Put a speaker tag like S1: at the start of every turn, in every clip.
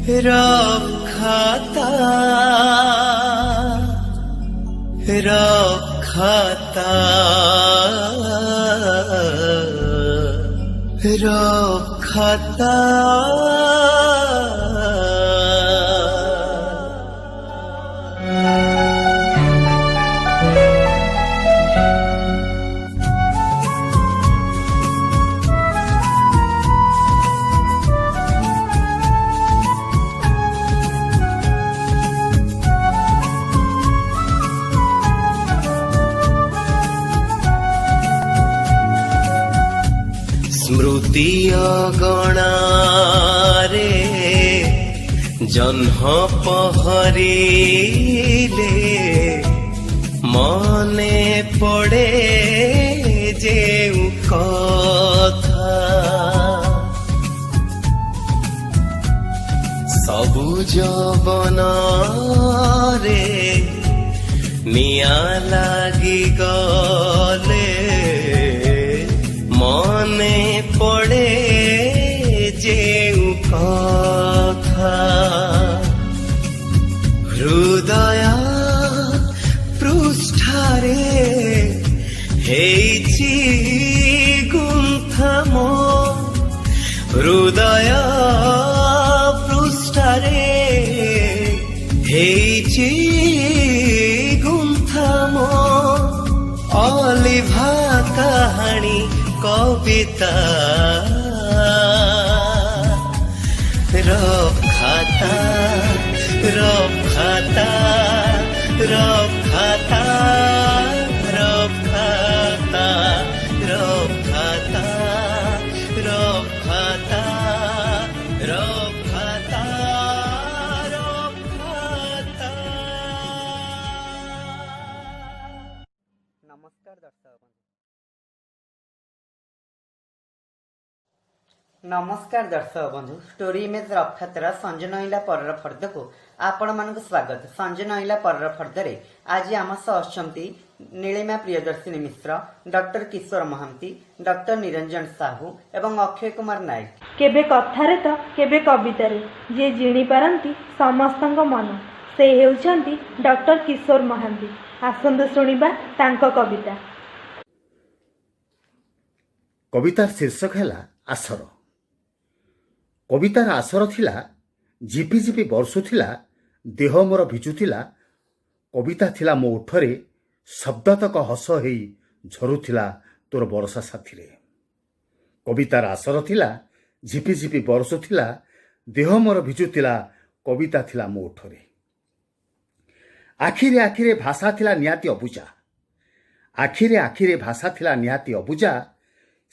S1: रखाता रखाता रखाता स्मृति अगणारे जन्ह पहरिले मने पड़े जेउ कथा सबुज बनरे निया लागी गले मने पड़े जेउ कथा हृदय पृष्ठारे हेइछि गुंथा मो हृदय पृष्ठारे हेइछि गुंथा मो अलिभा कहानी कविता रखाता रखाता रखाता रखाता रखाता रखाता रखाता रखाता।
S2: नमस्कार दर्शक नमस्कार दर्शक बंधु स्टोरी इमेज रफातर संजय नईला परर फर्द को आपण मानक स्वागत। संजय नईला परर फर्द रे आज आम सह अछंती नीलिमा प्रियदर्शिनी मिश्र, डॉक्टर किशोर महांती, डॉक्टर निरंजन साहू एवं अक्षय कुमार नायक।
S3: केबे कथारे तो केबे कवितारे जे जिणी पारंती समस्तंक मन से हेउछंती डॉक्टर किशोर महांती। आसंतु सुनिबा तांको कविता।
S4: कवितार शीर्षक है आसर। कवितार आसर थिला झिपि झिपि बर्षुथिला देह मोर भिजुथिला कविता थिला मो उठरे शब्दतक हस हेई झरुथिला तोर बरसा साथी रे। कवितार आसर थिला झिपि झिपि बर्षुथिला देह मोर भिजुथिला कविता थिला मो उठरे। आखिरे आखिरे भाषा थिला निहाती अबुझा आखिरे आखिरे भाषा थिला निहाती अबुझा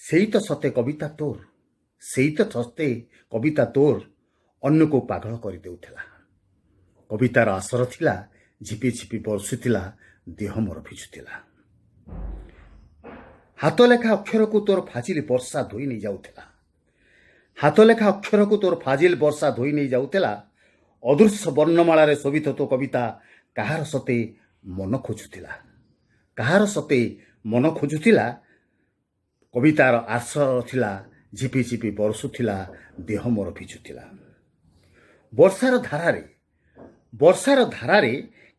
S4: सेई तो सते कविता तोर सेई तो सते कविता तोर अन्य को पागल कर देउथिला। कवितार आसर थिला झिपि झिपि बर्षुथिला देह मोर भिजुथिला। हाथ लेखा अक्षर को तोर फाजिल वर्षा धोई नहीं जाउथिला। हाथ लेखा अक्षर को तोर फाजिल वर्षा धोई नहीं जाउथिला। अदृश्य वर्णमाला रे शोभित तो कविता कहार सते मन खोजुथिला कहार सते मन खोजुथिला। कवितार आसर थिला झिपि झिपि बर्षुथिला देह मोर भिजुथिला। वर्षार धारारे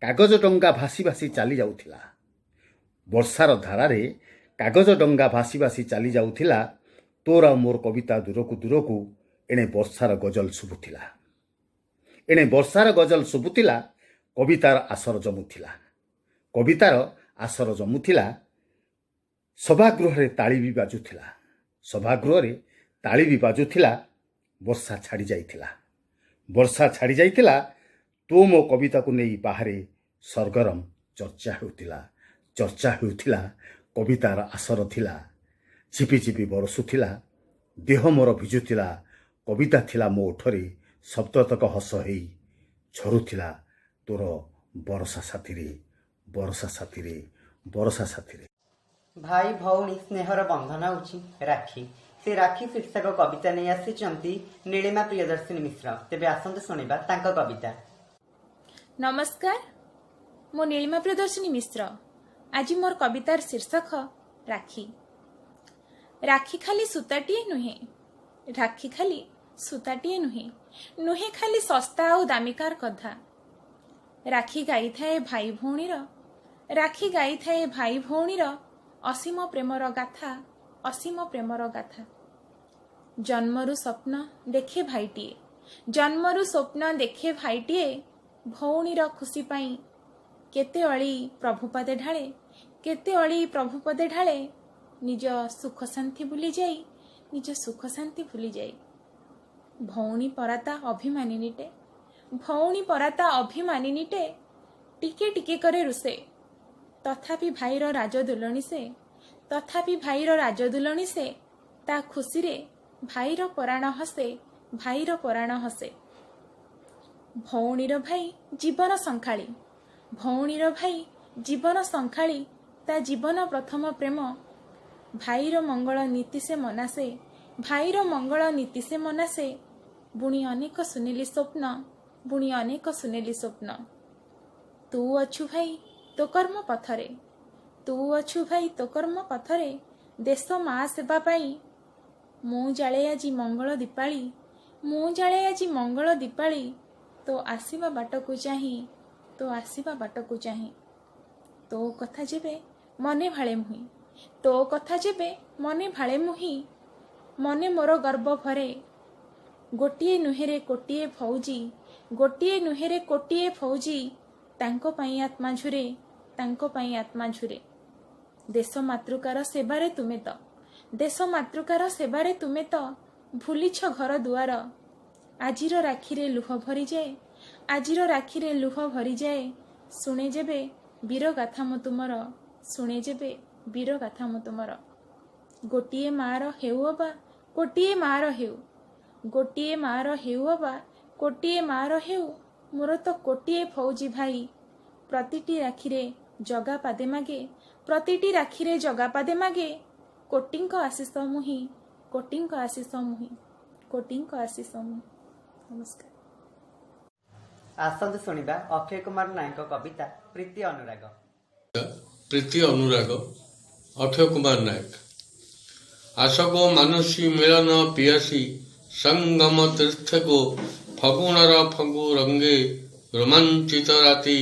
S4: कागज डंगा भासी भासी चली जाउथिला। वर्षार धारारे कागज डंगा भासी भासी चली जाउथिला। तोर मोर कविता दूरकू दूरकू एणे वर्षार गजल शुभुथिला एणे वर्षार गजल शुभुथिला। कवितार आसर जमुथिला कवितार आसर जमुथिला। सभागृह ताली भी बाजुथिला सभागृह ताली भी बाजुथिला। वर्षा छाड़ी जाइथिला वर्षा छाड़ी जाइथिला। तो मो कविता को नहीं बाहरे सरगरम चर्चा हेउथिला। कवितार आसर थिला झिपि झिपि बरसुथिला देह मोर भिजुथिला। कविता थिला मो ओठरे शब्दतक हस हेई झरुथिला तोर बरसा साथी रे बरसा साथी रे बरसा साथी रे।
S2: भाई भौणी स्नेहर बंधन होछि राखी। से राखी शीर्षक कविता नहीं आसी नीलिमा प्रियदर्शिनी मिश्र। तेबे आसंतु सुनिबा तांको कविता।
S5: नमस्कार, मो नीलिमा प्रियदर्शिनी मिश्र। आज मोर कवितार शीर्षक राखी। राखी खाली सूताटीए नुहे, राखी खाली ସୂତାଟିଏ ନୁହେଁ, ନୁହେଁ ଖାଲି ଶସ୍ତା ଆଉ ଦାମିକାର କଥା। ରାକ୍ଷୀ ଗାଇଥାଏ ଭାଇ ଭଉଣୀର, ରାକ୍ଷୀ ଗାଇଥାଏ ଭାଇ ଭଉଣୀର ଅସୀମ ପ୍ରେମର ଗାଥା, ଅସୀମ ପ୍ରେମର ଗାଥା। ଜନ୍ମରୁ ସ୍ୱପ୍ନ ଦେଖେ ଭାଇଟିଏ, ଜନ୍ମରୁ ସ୍ୱପ୍ନ ଦେଖେ ଭାଇଟିଏ, ଭଉଣୀର ଖୁସି ପାଇଁ କେତେ ଅଳି ପ୍ରଭୁପଦେ ଢାଳେ, କେତେ ଅଳି ପ୍ରଭୁପଦେ ଢାଳେ, ନିଜ ସୁଖ ଶାନ୍ତି ଭୁଲିଯାଇ, ନିଜ ସୁଖ ଶାନ୍ତି ଭୁଲିଯାଇ। ଭଉଣୀ ପରାତା ଅଭିମାନିନୀଟେ, ଭଉଣୀ ପରାତା ଅଭିମାନିନୀଟେ, ଟିକେ ଟିକେ କରେ ରୁଷେ, ତଥାପି ଭାଇର ରାଜଦୁଲଣୀ ସେ, ତଥାପି ଭାଇର ରାଜଦୁଲଣୀ ସେ, ତା ଖୁସିରେ ଭାଇର ପରାଣ ହସେ, ଭାଇର ପରାଣ ହସେ। ଭଉଣୀର ଭାଇ ଜୀବନ ସଂଖାଳି, ଭଉଣୀର ଭାଇ ଜୀବନ ସଂଖାଳି, ତା ଜୀବନ ପ୍ରଥମ ପ୍ରେମ। ଭାଇର ମଙ୍ଗଳ ନୀତି ସେ ମନାସେ, ଭାଇର ମଙ୍ଗଳ ନୀତି ସେ ମନାସେ, ବୁଣି ଅନେକ ସୁନେଲି ସ୍ୱପ୍ନ, ବୁଣି ଅନେକ ସୁନେଲି ସ୍ୱପ୍ନ। ତୁ ଅଛୁ ଭାଇ ତୋ କର୍ମ ପଥରେ, ତୁ ଅଛୁ ଭାଇ ତୋ କର୍ମ ପଥରେ, ଦେଶ ମା ସେବା ପାଇଁ ମୁଁ ଜାଳେ ଆଜି ମଙ୍ଗଳ ଦୀପାଳି, ମୁଁ ଜାଳେ ଆଜି ମଙ୍ଗଳ ଦୀପାଳି, ତୋ ଆସିବା ବାଟକୁ ଚାହିଁ, ତୋ ଆସିବା ବାଟକୁ ଚାହିଁ। ତୋ କଥା ଯେବେ ମନେ ଭାଳେ ମୁହିଁ, ତୋ କଥା ଯେବେ ମନେ ଭାଳେ ମୁହିଁ, ମନେ ମୋର ଗର୍ବ ଭରେ, ଗୋଟିଏ ନୁହେଁରେ କୋଟିଏ ଫୌଜି, ଗୋଟିଏ ନୁହେଁରେ କୋଟିଏ ଫୌଜି, ତାଙ୍କ ପାଇଁ ଆତ୍ମା ଝୁରେ, ତାଙ୍କ ପାଇଁ ଆତ୍ମା ଝୁରେ। ଦେଶ ମାତୃକାର ସେବାରେ ତୁମେ ତ, ଦେଶ ମାତୃକାର ସେବାରେ ତୁମେ ତ ଭୁଲିଛ ଘର ଦୁଆର। ଆଜିର ରାକ୍ଷୀରେ ଲୁହ ଭରିଯାଏ, ଆଜିର ରାକ୍ଷୀରେ ଲୁହ ଭରିଯାଏ, ଶୁଣେ ଯେବେ ବୀର ଗାଥା ମୁଁ ତୁମର, ଶୁଣେ ଯେବେ ବୀର ଗାଥା ମୁଁ ତୁମର। ଗୋଟିଏ ମାର ହେଉ ଅବା ଗୋଟିଏ ମାର ହେଉ, ଗୋଟିଏ ମାର ହେଉ ଅବା ଗୋଟିଏ ମାର ହେଉ, ମୋର ତ କୋଟିଏ ଫୌଜି ଭାଇ, ପ୍ରତିଟି ରାକ୍ଷୀରେ ଜଗା ପାଦେ ମାଗେ, ପ୍ରତିଟି ରାକ୍ଷୀରେ ଜଗା ପାଦେ ମାଗେ, କୋଟିଙ୍କ ଆଶିଷ ମୁହିଁ, କୋଟିଙ୍କ ଆଶିଷ ମୁହିଁ, କୋଟିଙ୍କ ଆଶିଷ ମୁହିଁ। ନମସ୍କାର।
S2: ଆସନ୍ତୁ ଶୁଣିବା ଅକ୍ଷୟ କୁମାର ନାୟକଙ୍କ କବିତା ପ୍ରୀତି ଅନୁରାଗ।
S6: ପ୍ରୀତି ଅନୁରାଗ, ଅକ୍ଷୟ କୁମାର ନାୟକ। ଆଶକ ମାନସୀ ମିଳନ ପିଆସୀ, ସଙ୍ଗମ ତୀର୍ଥକୁ ଫଗୁଣର ଫଗୁ ରଙ୍ଗେ, ରୋମାଞ୍ଚିତ ରାତି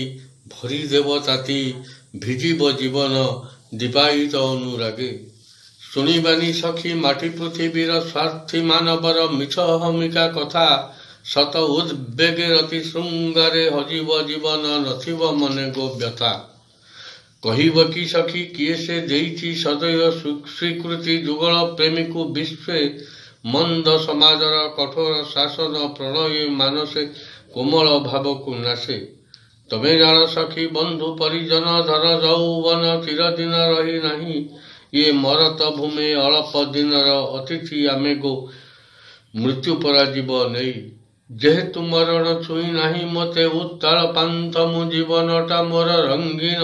S6: ଭରିଦେବ ତାତି, ଭିଜିବ ଜୀବନ ଦୀପାୟିତ ଅନୁରାଗେ। ଶୁଣିବାନି ସଖୀ ମାଟି ପୃଥିବୀର ସ୍ୱାର୍ଥୀ ମାନବର ମିଛ ହମିକା କଥା, ଶତ ଉଦ୍ବେଗେ ରତି ଶୃଙ୍ଗାରେ ହଜିବ ଜୀବନ, ନଥିବ ମନେ ଗୋ ବ୍ୟଥା। କହିବ କି ସଖୀ କିଏ ସେ ଦେଇଛି ସଦୟ ସ୍ୱୀକୃତି, ଯୁଗଳ ପ୍ରେମୀକୁ ବିଶ୍ୱେ, ମନ୍ଦ ସମାଜର କଠୋର ଶାସନ ପ୍ରଣୟୀ ମାନସେ, କୋମଳ ଭାବକୁ ନାଶେ। ତମେ ଜାଣ ସଖୀ ବନ୍ଧୁ ପରିଜନ ଧନ ଯୌବନ ଚିରଦିନ ରହି ନାହିଁ, ଇଏ ମରତ ଭୂମି ଅଳପ ଦିନର ଅତିଥି ଆମେ ଗୋ, ମୃତ୍ୟୁ ପରାଯିବ ନେଇ। ଯେହେତୁ ମରଣ ଛୁଇଁ ନାହିଁ ମୋତେ ଉତ୍ତାଳ ପାନ୍ଥ, ମୁଁ ଜୀବନଟା ମୋର ରଙ୍ଗୀନ,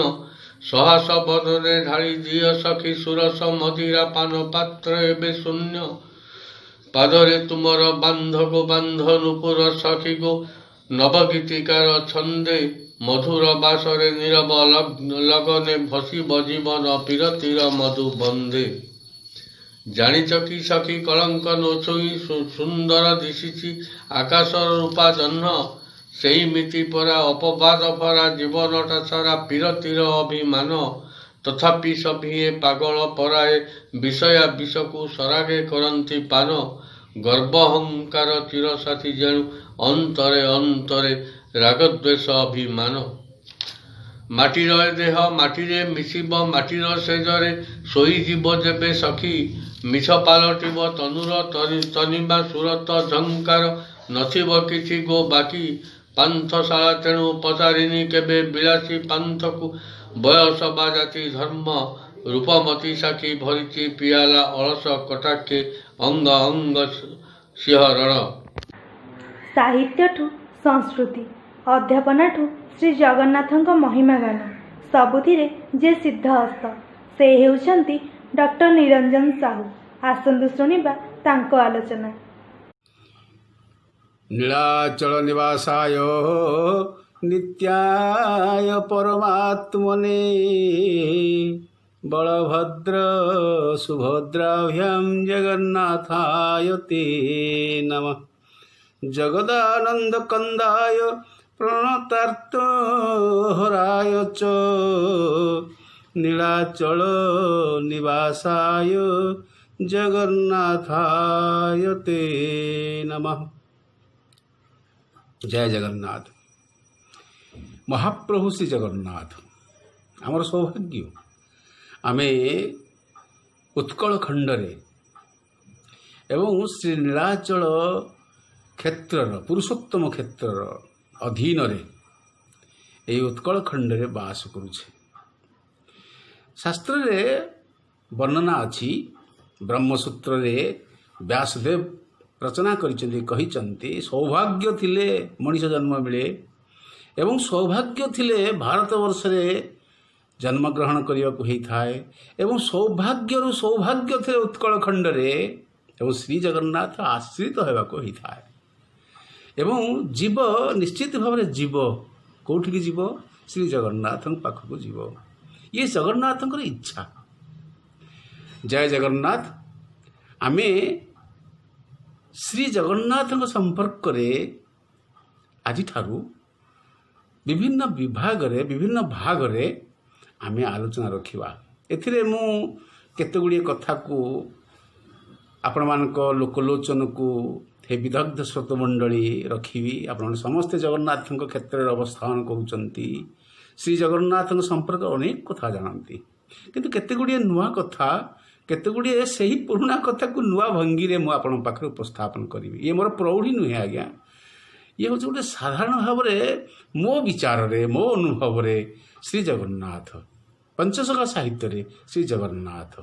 S6: ସହାସ ବଦନରେ ଢାଳି ଦିଅ ସଖୀ ସୁରସ ମଦିରା ପାନ ପାତ୍ର ଏବେ ଶୂନ୍ୟ। ପାଦରେ ତୁମର ବାନ୍ଧ ଗୋ ବାନ୍ଧ ନୂପୁର ସଖୀ ଗୋ, ନବଗୀତିକାର ଛନ୍ଦେ, ମଧୁର ବାସରେ ନୀରବ ଲଗନେ ଭସିବ ଜୀବନ ପିରତିର ମଧୁ ବନ୍ଧେ। ଜାଣିଛ କି ସଖୀ କଳଙ୍କ ନଛୁଇଁ ସୁନ୍ଦର ଦିଶିଛି ଆକାଶର ରୂପା ଜହ୍ନ, ସେଇମିତି ପରା ଅପବାଦ ଭରା ଜୀବନଟା ସାରା ପିରତିର ଅଭିମାନ। ତଥାପି ସଭିଏ ପାଗଳ ପରାଏ ବିଷୟା ବିଷକୁ ସରାଗେ କରନ୍ତି ପାନ, ଗର୍ବ ଅହଙ୍କାର ଚିରସାଥୀ ଯେଣୁ ଅନ୍ତରେ ଅନ୍ତରେ ରାଗଦ୍ୱେଷ ଅଭିମାନ। ମାଟିର ଏ ଦେହ ମାଟିରେ ମିଶିବ, ମାଟିର ସେଜରେ ଶୋଇଯିବ ଯେବେ ସଖୀ, ମିଛ ପାଲଟିବ ତନୁର ତନିବା ସୁରତ ଝଙ୍କାର, ନଥିବ କିଛି ଗୋ ବାକି। ପାନ୍ଥଶାଳା ତେଣୁ ପଚାରିନି କେବେ ବିଳାସୀ ପାନ୍ଥକୁ, ବୟସ ବା ଜାତି ଧର୍ମ, ରୂପମତୀ ସାକ୍ଷୀ ଭରିଛି ପିଆଲା ଅଳସ କଟାକ୍ଷେ, ଅଙ୍ଗ ଅଙ୍ଗ ଶିହରଣ।
S3: ସାହିତ୍ୟଠୁ ସଂସ୍କୃତି, ଅଧ୍ୟାପନାଠୁ ଶ୍ରୀ ଜଗନ୍ନାଥଙ୍କ ମହିମା ଗାନ, ସବୁଥିରେ ଯେ ସିଦ୍ଧହସ୍ତ, ସେ ହେଉଛନ୍ତି ଡକ୍ଟର ନିରଞ୍ଜନ ସାହୁ। ଆସନ୍ତୁ ଶୁଣିବା ତାଙ୍କ ଆଲୋଚନା।
S7: ନୀଳାଚଳ ନିବାସାୟ ନିତ୍ୟାୟ ପରମାତ୍ମନେ, ବଳଭଦ୍ର ସୁଭଦ୍ରାଭ୍ୟାଂ ଜଗନ୍ନାଥାୟ ତେ ନମଃ। जगदानंद कंदाय प्रणतार्थ हराय च नीलाचल निवासाय जगन्नाथाय ते नमः। जय जगन्नाथ। महाप्रभु श्री जगन्नाथ आमर सौभाग्य आमे उत्कल खंडरे एवं श्री नीलाचल क्षेत्रर पुरुषोत्तम क्षेत्रर अधीन रे यही उत्कल खंडरे बास करुछे। शास्त्र रे वर्णना अछि ब्रह्मसूत्र रे व्यासदेव रचना करिसेंती सौभाग्य थिले मनीष जन्म मिले एवं सौभाग्य थिले भारत वर्ष रे जन्म ग्रहण करिया को हेई थाए एवं सौभाग्यरु सौभाग्य थिले उत्कल खंड रे एवं श्री जगन्नाथ आश्रित हेबा को हेई थाए एवं जीव निश्चित भाव में जीव कोठी की जीव श्री जगन्नाथ पाख को जीव ये जगन्नाथ इच्छा। जय जगन्नाथ। आमे श्री जगन्नाथ संपर्क रे आज ठारू विभिन्न विभाग रे विभिन्न भाग रे आमे आलोचना रखिबा। एथिरे मु केते गुडी कथा को आपण मानक लोकलोचन को हे विदग्ध श्रोत मंडली रखी आपण समस्त जगन्नाथ क्षेत्र में अवस्थान करूचंती श्री जगन्नाथ संपर्क अनेक कथा जानती किंतु केते गुडी नुआ कथा केते गुडी सही पुराना कथा को नुआ भंगी रे मु आपण पाखरे उपस्थापन करी। ये मोर प्रौढ़ी नुहे आज्ञा ये हूँ गोटे साधारण भाव में मो विचार रे मो अनुभव रे श्री जगन्नाथ पंचसखा साहित्य रे श्री जगन्नाथ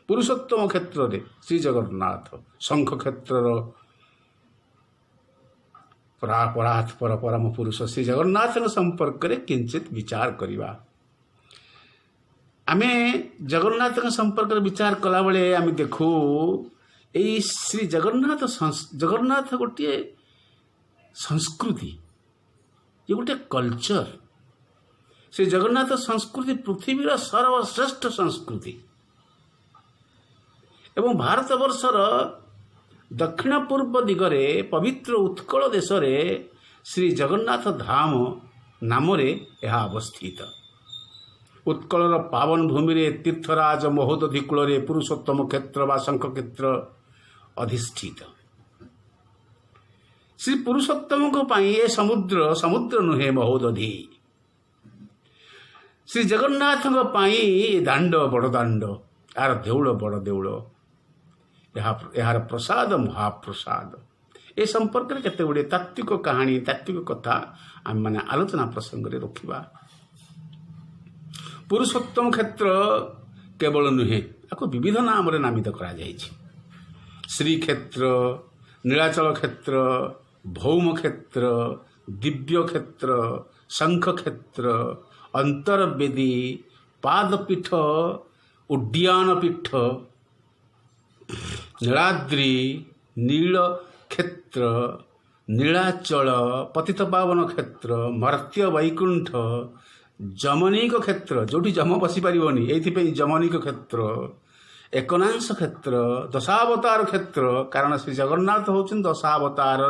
S7: पुरुषोत्तम क्षेत्र रे श्री जगन्नाथ शंख क्षेत्र पराथ पर परम पुरुष श्री जगन्नाथ संपर्क रे किंचित विचार करिवा। आमे जगन्नाथ संपर्क रे विचार कला बेले आमे देखू एई श्री जगन्नाथ गोटे संस्कृति ये गोटे कल्चर श्री जगन्नाथ संस्कृति पृथ्वीर सर्वश्रेष्ठ संस्कृति एवं भारत वर्षर दक्षिण पूर्व दिगरे पवित्र उत्कल देश रे श्री जगन्नाथ धाम नामरे यह अवस्थित। उत्कलर पावन भूमि रे तीर्थराज महोदधि कूल रे पुरुषोत्तम क्षेत्र वा शंख क्षेत्र अधिष्ठित। श्री पुरुषोत्तम को पाई ए समुद्र नुहे महोदधि। श्री जगन्नाथ को पाई दांड बड़ दांड यार देउल बड़ देउल यार प्रसाद महाप्रसाद। ए संपर्क में केते गुडे तात्विक कहानी तात्विक कथा आम माने आलोचना प्रसंग रे रखिबा। पुरुषोत्तम क्षेत्र केवल नुहे आपको विविध नाम रे नामित करा जायछि। श्री क्षेत्र नीलाचल क्षेत्र भौम क्षेत्र दिव्य क्षेत्र शंख क्षेत्र अंतरवेदी पादपीठ उड्डयन पीठ नीलाद्रि नील क्षेत्र नीलाचल पतित पावन क्षेत्र मर्त्य वैकुंठ जमनिक क्षेत्र जोटी जम बसी पारिबनी एथि जमनिक क्षेत्र एकनांश क्षेत्र दशावतार क्षेत्र कारण श्री जगन्नाथ होउछन दशावतार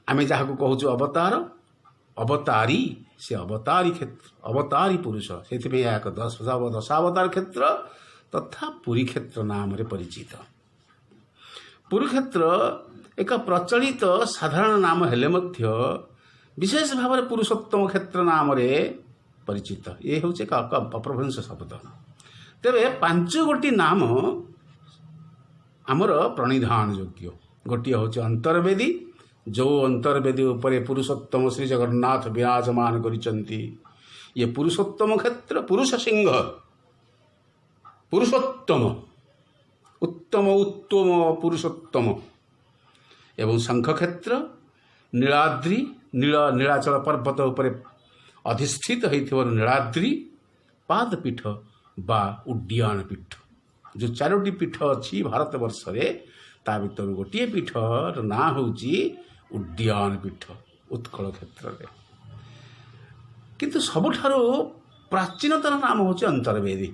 S7: आमे जहाँ कहूँ अवतार अवतारी से अवतारी क्षेत्र अवतारी पुरुष से एक दशावतार क्षेत्र तथा पुरी क्षेत्र नाम रे परिचित। पुरी क्षेत्र एक प्रचलित साधारण नाम हेले मध्य विशेष भाव में पुरुषोत्तम क्षेत्र नाम रे परिचित। ये हूँ एक अपभ्रंश शब्द। तेरे 5 गोटी नाम आमर प्रणिधान योग्य। गोटे हूँ अंतर्वेदी जो अंतर्वेदी उपरे पुरुषोत्तम श्री जगन्नाथ विराजमान करिसंती। ये पुरुषोत्तम क्षेत्र पुरुष सिंह पुरुषोत्तम उत्तम उत्तम पुरुषोत्तम एवं शंख क्षेत्र नीलाद्रि नीलाचल पर्वत उपरे अधिष्ठित होइथिबारु नीलाद्रि पादपीठ बा उड्डयन पीठ जो 4टी पीठ अच्छी भारत वर्ष रे ता भीतर गोटे पीठर ना होउची उड्डयन पीठ उत्कल क्षेत्र रे। किंतु सबठारो प्राचीनतर नाम होउची अंतर्वेदी।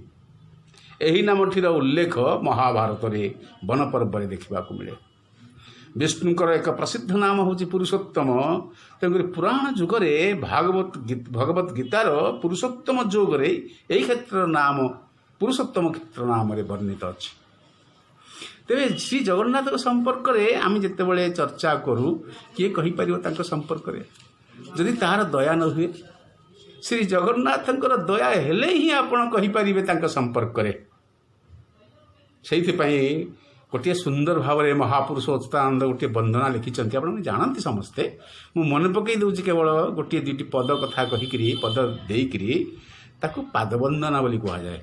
S7: एही नामटीर उल्लेख महाभारत रे वन पर्व रे देखा मिले। ବିଷ୍ଣୁଙ୍କର ଏକ ପ୍ରସିଦ୍ଧ ନାମ ହେଉଛି ପୁରୁଷୋତ୍ତମ। ତେଣୁକରି ପୁରାଣ ଯୁଗରେ ଭଗବତ ଗୀତାର ପୁରୁଷୋତ୍ତମ ଯୋଗରେ ଏହି କ୍ଷେତ୍ରର ନାମ ପୁରୁଷୋତ୍ତମ କ୍ଷେତ୍ର ନାମରେ ବର୍ଣ୍ଣିତ ଅଛି। ତେବେ ଶ୍ରୀ ଜଗନ୍ନାଥଙ୍କ ସମ୍ପର୍କରେ ଆମେ ଯେତେବେଳେ ଚର୍ଚ୍ଚା କରୁ, କିଏ କହିପାରିବ ତାଙ୍କ ସମ୍ପର୍କରେ ଯଦି ତାହାର ଦୟା ନ ହୁଏ? ଶ୍ରୀ ଜଗନ୍ନାଥଙ୍କର ଦୟା ହେଲେ ହିଁ ଆପଣ କହିପାରିବେ ତାଙ୍କ ସମ୍ପର୍କରେ। ସେଇଥିପାଇଁ ଗୋଟିଏ ସୁନ୍ଦର ଭାବରେ ମହାପୁରୁଷ ଅଚ୍ୟୁତାନନ୍ଦ ଗୋଟିଏ ବନ୍ଦନା ଲେଖିଛନ୍ତି, ଆପଣ ଜାଣନ୍ତି ସମସ୍ତେ। ମୁଁ ମନେ ପକାଇ ଦେଉଛି କେବଳ ଗୋଟିଏ ଦୁଇଟି ପଦ କଥା କହିକିରି, ପଦ ଦେଇକିରି ତାକୁ ପାଦବନ୍ଦନା ବୋଲି କୁହାଯାଏ।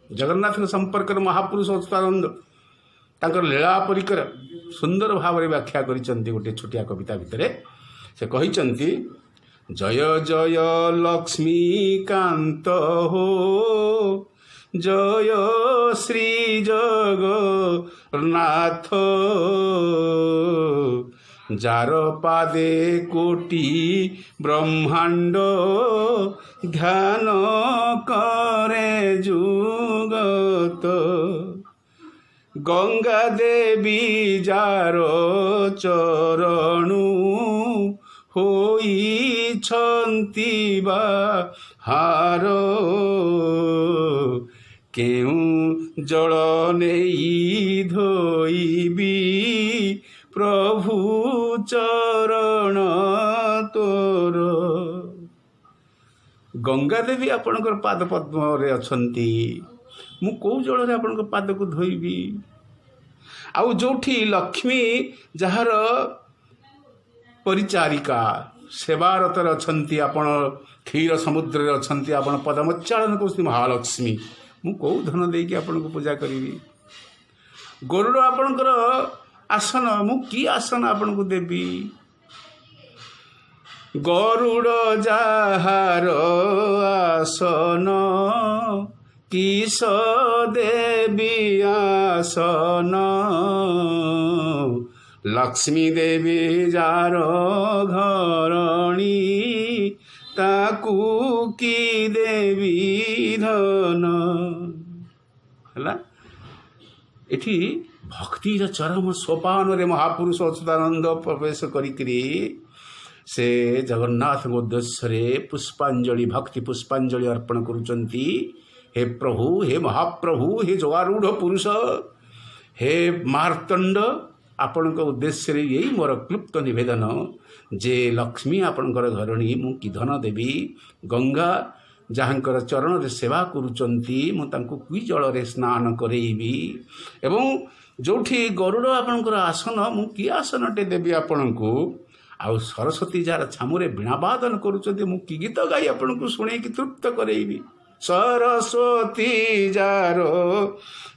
S7: ଜଗନ୍ନାଥଙ୍କ ସମ୍ପର୍କରେ ମହାପୁରୁଷ ଅଚ୍ୟୁତାନନ୍ଦ ତାଙ୍କର ଲୀଳା ପରିକର ସୁନ୍ଦର ଭାବରେ ବ୍ୟାଖ୍ୟା କରିଛନ୍ତି ଗୋଟିଏ ଛୋଟିଆ କବିତା ଭିତରେ। ସେ କହିଛନ୍ତି, ଜୟ ଜୟ ଲକ୍ଷ୍ମୀକାନ୍ତ ହୋ, ଜୟ ଶ୍ରୀ ଜଗନ୍ନାଥ, ଯାର ପାଦେ କୋଟି ବ୍ରହ୍ମାଣ୍ଡ, ଧ୍ୟାନ କରେ ଯୁଗତ, ଗଙ୍ଗା ଦେବୀ ଯାର ଚରଣୁ, ହୋଇଛନ୍ତି ବାହାର, କେଉଁ ଜଳ ନେଇ ଧୋଇବି ପ୍ରଭୁ ଚରଣ ତୋର। ଗଙ୍ଗା ଦେବୀ ଆପଣଙ୍କର ପାଦ ପଦ୍ମରେ ଅଛନ୍ତି, ମୁଁ କେଉଁ ଜଳରେ ଆପଣଙ୍କ ପାଦକୁ ଧୋଇବି? ଆଉ ଯେଉଁଠି ଲକ୍ଷ୍ମୀ ଯାହାର ପରିଚାରିକା ସେବାରତରେ ଅଛନ୍ତି, ଆପଣ କ୍ଷୀର ସମୁଦ୍ରରେ ଅଛନ୍ତି, ଆପଣ ପଦମୋଚ୍ଚାରଣ କରୁଛନ୍ତି ମହାଲକ୍ଷ୍ମୀ, ମୁଁ କେଉଁ ଧନ ଦେଇକି ଆପଣଙ୍କୁ ପୂଜା କରିବି? ଗରୁଡ଼ ଆପଣଙ୍କର ଆସନ, ମୁଁ କି ଆସନ ଆପଣଙ୍କୁ ଦେବି? ଗରୁଡ଼ ଯାହାର ଆସନ, କିସ ଦେବୀ ଆସନ, ଲକ୍ଷ୍ମୀ ଦେବୀ ଯାର ଘରଣୀ, ତାକୁ କି ଦେବୀ ଧନ। ହେଲା, ଏଠି ଭକ୍ତିର ଚରମ ସୋପାନରେ ମହାପୁରୁଷ ଅଚ୍ୟୁତାନନ୍ଦ ପ୍ରବେଶ କରିକିରି ସେ ଜଗନ୍ନାଥଙ୍କ ଉଦ୍ଦେଶ୍ୟରେ ପୁଷ୍ପାଞ୍ଜଳି, ଭକ୍ତି ପୁଷ୍ପାଞ୍ଜଳି ଅର୍ପଣ କରୁଛନ୍ତି। ହେ ପ୍ରଭୁ, ହେ ମହାପ୍ରଭୁ, ହେ ଯୋଗାରୂଢ଼ ପୁରୁଷ, ହେ ମାର୍ତ୍ତଣ୍ଡ, ଆପଣଙ୍କ ଉଦ୍ଦେଶ୍ୟରେ ଏଇ ମୋର କ୍ଲୁପ୍ତ ନିବେଦନ ଯେ ଲକ୍ଷ୍ମୀ ଆପଣଙ୍କର ଘରଣୀ, ମୁଁ କି ଧନ ଦେବି? ଗଙ୍ଗା ଯାହାଙ୍କର ଚରଣରେ ସେବା କରୁଛନ୍ତି, ମୁଁ ତାଙ୍କୁ କି ଜଳରେ ସ୍ନାନ କରେଇବି? ଏବଂ ଯେଉଁଠି ଗରୁଡ଼ ଆପଣଙ୍କର ଆସନ, ମୁଁ କି ଆସନଟେ ଦେବି ଆପଣଙ୍କୁ? ଆଉ ସରସ୍ୱତୀ ଯାହାର ଛାମୁରେ ବୀଣାବାଦନ କରୁଛନ୍ତି, ମୁଁ କି ଗୀତ ଗାଇ ଆପଣଙ୍କୁ ଶୁଣେଇକି ତୃପ୍ତ କରେଇବି? ସରସ୍ୱତୀ ଯାର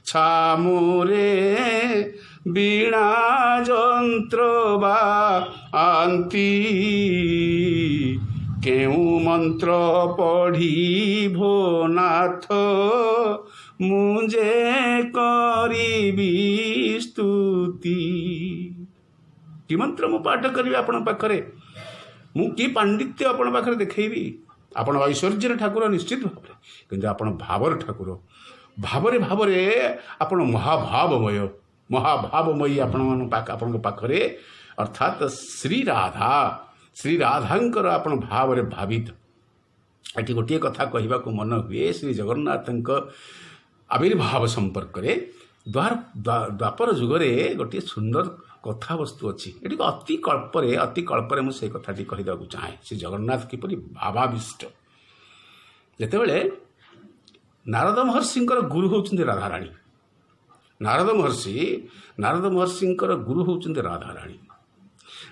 S7: ଛାମୁରେ ବୀଣା ଯନ୍ତ୍ର ବାଆନ୍ତି, କେଉଁ ମନ୍ତ୍ର ପଢ଼ିଭୋ ନାଥ, ମୁଁ ଯେ କରିବି ସ୍ତୁତି। କି ମନ୍ତ୍ର ମୁଁ ପାଠ କରିବି ଆପଣଙ୍କ ପାଖରେ? ମୁଁ କି ପାଣ୍ଡିତ୍ୟ ଆପଣଙ୍କ ପାଖରେ ଦେଖେଇବି? ଆପଣ ଐଶ୍ୱର୍ଯ୍ୟର ଠାକୁର ନିଶ୍ଚିତ ଭାବରେ, କିନ୍ତୁ ଆପଣ ଭାବର ଠାକୁର। ଭାବରେ ଭାବରେ ଆପଣ ମହାଭାବମୟୀ ଆପଣଙ୍କ ପାଖରେ, ଅର୍ଥାତ୍ ଶ୍ରୀରାଧାଙ୍କର ଆପଣ ଭାବରେ ଭାବିତ। ଏଠି ଗୋଟିଏ କଥା କହିବାକୁ ମନ ହୁଏ, ଶ୍ରୀ ଜଗନ୍ନାଥଙ୍କ ଆବିର୍ଭାବ ସମ୍ପର୍କରେ। ଦ୍ୱାପର ଯୁଗରେ ଗୋଟିଏ ସୁନ୍ଦର କଥାବସ୍ତୁ ଅଛି। ଏଠି ଅତି କଳ୍ପରେ ମୁଁ ସେଇ କଥାଟି କହିଦେବାକୁ ଚାହେଁ। ଶ୍ରୀ ଜଗନ୍ନାଥ କିପରି ଭାବାବିଷ୍ଟ। ଯେତେବେଳେ ନାରଦ ମହର୍ଷିଙ୍କର ଗୁରୁ ହେଉଛନ୍ତି ରାଧାରାଣୀ, ନାରଦ ମହର୍ଷିଙ୍କର ଗୁରୁ ହେଉଛନ୍ତି ରାଧାରାଣୀ।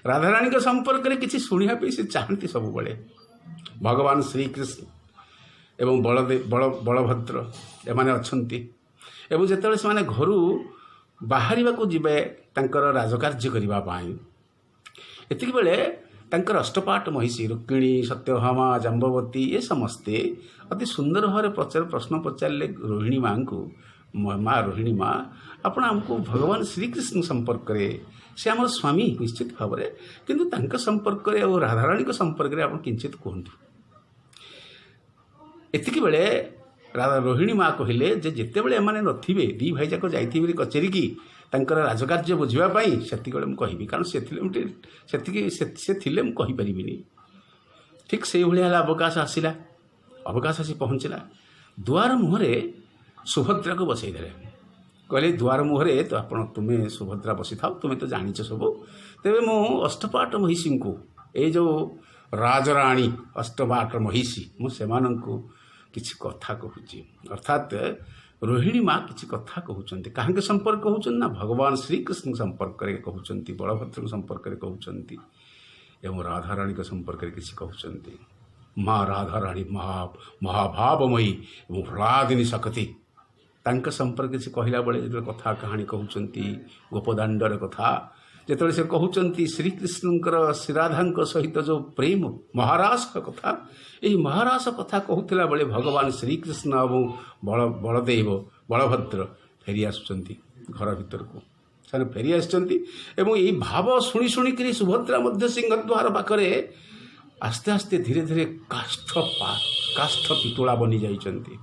S7: ରାଧାରାଣୀଙ୍କ ସମ୍ପର୍କରେ କିଛି ଶୁଣିବା ପାଇଁ ସେ ଚାହାନ୍ତି ସବୁବେଳେ। ଭଗବାନ ଶ୍ରୀକୃଷ୍ଣ ଏବଂ ବଳଭଦ୍ର ଏମାନେ ଅଛନ୍ତି, ଏବଂ ଯେତେବେଳେ ସେମାନେ ଘରୁ ବାହାରିବାକୁ ଯିବେ ତାଙ୍କର ରାଜକାର୍ଯ୍ୟ କରିବା ପାଇଁ, ଏତିକିବେଳେ ତାଙ୍କର ଅଷ୍ଟପାଟ ମହିଷୀ ରୁକ୍ମିଣୀ, ସତ୍ୟଭାମା, ଜାମ୍ବବତୀ ଏ ସମସ୍ତେ ଅତି ସୁନ୍ଦର ଭାବରେ ପ୍ରଶ୍ନ ପଚାରିଲେ ରୋହିଣୀ ମାଙ୍କୁ, ମା ରୋହିଣୀ ମା, ଆପଣ ଆମକୁ ଭଗବାନ ଶ୍ରୀକୃଷ୍ଣ ସମ୍ପର୍କରେ, ସେ ଆମର ସ୍ୱାମୀ ନିଶ୍ଚିତ ଭାବରେ, କିନ୍ତୁ ତାଙ୍କ ସମ୍ପର୍କରେ ଆଉ ରାଧାରାଣୀଙ୍କ ସମ୍ପର୍କରେ ଆପଣ କିଞ୍ଚିତ କୁହନ୍ତୁ। ଏତିକିବେଳେ ରୋହିଣୀ ମା କହିଲେ ଯେ ଯେତେବେଳେ ଏମାନେ ନଥିବେ, ଦୁଇ ଭାଇ ଯାକ ଯାଇଥିବେ କଚେରିକି, ତାଙ୍କର ରାଜକାର୍ଯ୍ୟ ବୁଝିବା ପାଇଁ ସେତିକିବେଳେ ମୁଁ କହିବି, କାରଣ ସେ ଥିଲେ ମୁଁ କହିପାରିବିନି। ଠିକ୍ ସେଇଭଳିଆ ହେଲା ଅବକାଶ ଆସିଲା, ଅବକାଶ ଆସି ପହଞ୍ଚିଲା। ଦୁଆର ମୁହଁରେ ସୁଭଦ୍ରାକୁ ବସେଇଦେଲେ, କହିଲେ ଦୁଆର ମୁହଁରେ ତ ତୁମେ ସୁଭଦ୍ରା ବସିଥାଉ, ତୁମେ ତ ଜାଣିଛ ସବୁ, ତେବେ ମୁଁ ଅଷ୍ଟପାଟ ମହିଷୀଙ୍କୁ, ଏଇ ଯେଉଁ ରାଜରାଣୀ ଅଷ୍ଟପାଟ ମହିଷୀ, ମୁଁ ସେମାନଙ୍କୁ କିଛି କଥା କହୁଛି। ଅର୍ଥାତ୍ ରୋହିଣୀ ମା କିଛି କଥା କହୁଛନ୍ତି। କାହାଙ୍କ ସମ୍ପର୍କ କହୁଛନ୍ତି ନା ଭଗବାନ ଶ୍ରୀକୃଷ୍ଣଙ୍କ ସମ୍ପର୍କରେ କହୁଛନ୍ତି, ବଳଭଦ୍ରଙ୍କ ସମ୍ପର୍କରେ କହୁଛନ୍ତି ଏବଂ ରାଧାରାଣୀଙ୍କ ସମ୍ପର୍କରେ କିଛି କହୁଛନ୍ତି। ମା ରାଧାରାଣୀ ମହାଭାବମୟୀ ଏବଂ ହ୍ଲାଦିନୀ ଶକ୍ତି, ତାଙ୍କ ସମ୍ପର୍କରେ କିଛି କହିଲା ବେଳେ ଯେତେବେଳେ କଥା କାହାଣୀ କହୁଛନ୍ତି, ଗୋପଦାଣ୍ଡର କଥା ଯେତେବେଳେ ସେ କହୁଛନ୍ତି, ଶ୍ରୀକୃଷ୍ଣଙ୍କର ଶ୍ରୀରାଧାଙ୍କ ସହିତ ଯେଉଁ ପ୍ରେମ ମହାରାସ କଥା, ଏହି ମହାରାସ କଥା କହୁଥିଲା ବେଳେ ଭଗବାନ ଶ୍ରୀକୃଷ୍ଣ ଏବଂ ବଳଭଦ୍ର ଫେରି ଆସୁଛନ୍ତି ଘର ଭିତରକୁ। ସେମାନେ ଫେରି ଆସିଛନ୍ତି ଏବଂ ଏହି ଭାବ ଶୁଣିକରି ସୁଭଦ୍ରା ମଧ୍ୟ ସିଂହଦ୍ୱାର ପାଖରେ ଆସ୍ତେ ଆସ୍ତେ ଧୀରେ ଧୀରେ କାଷ୍ଠ ପିତୁଳା ବନି ଯାଇଛନ୍ତି।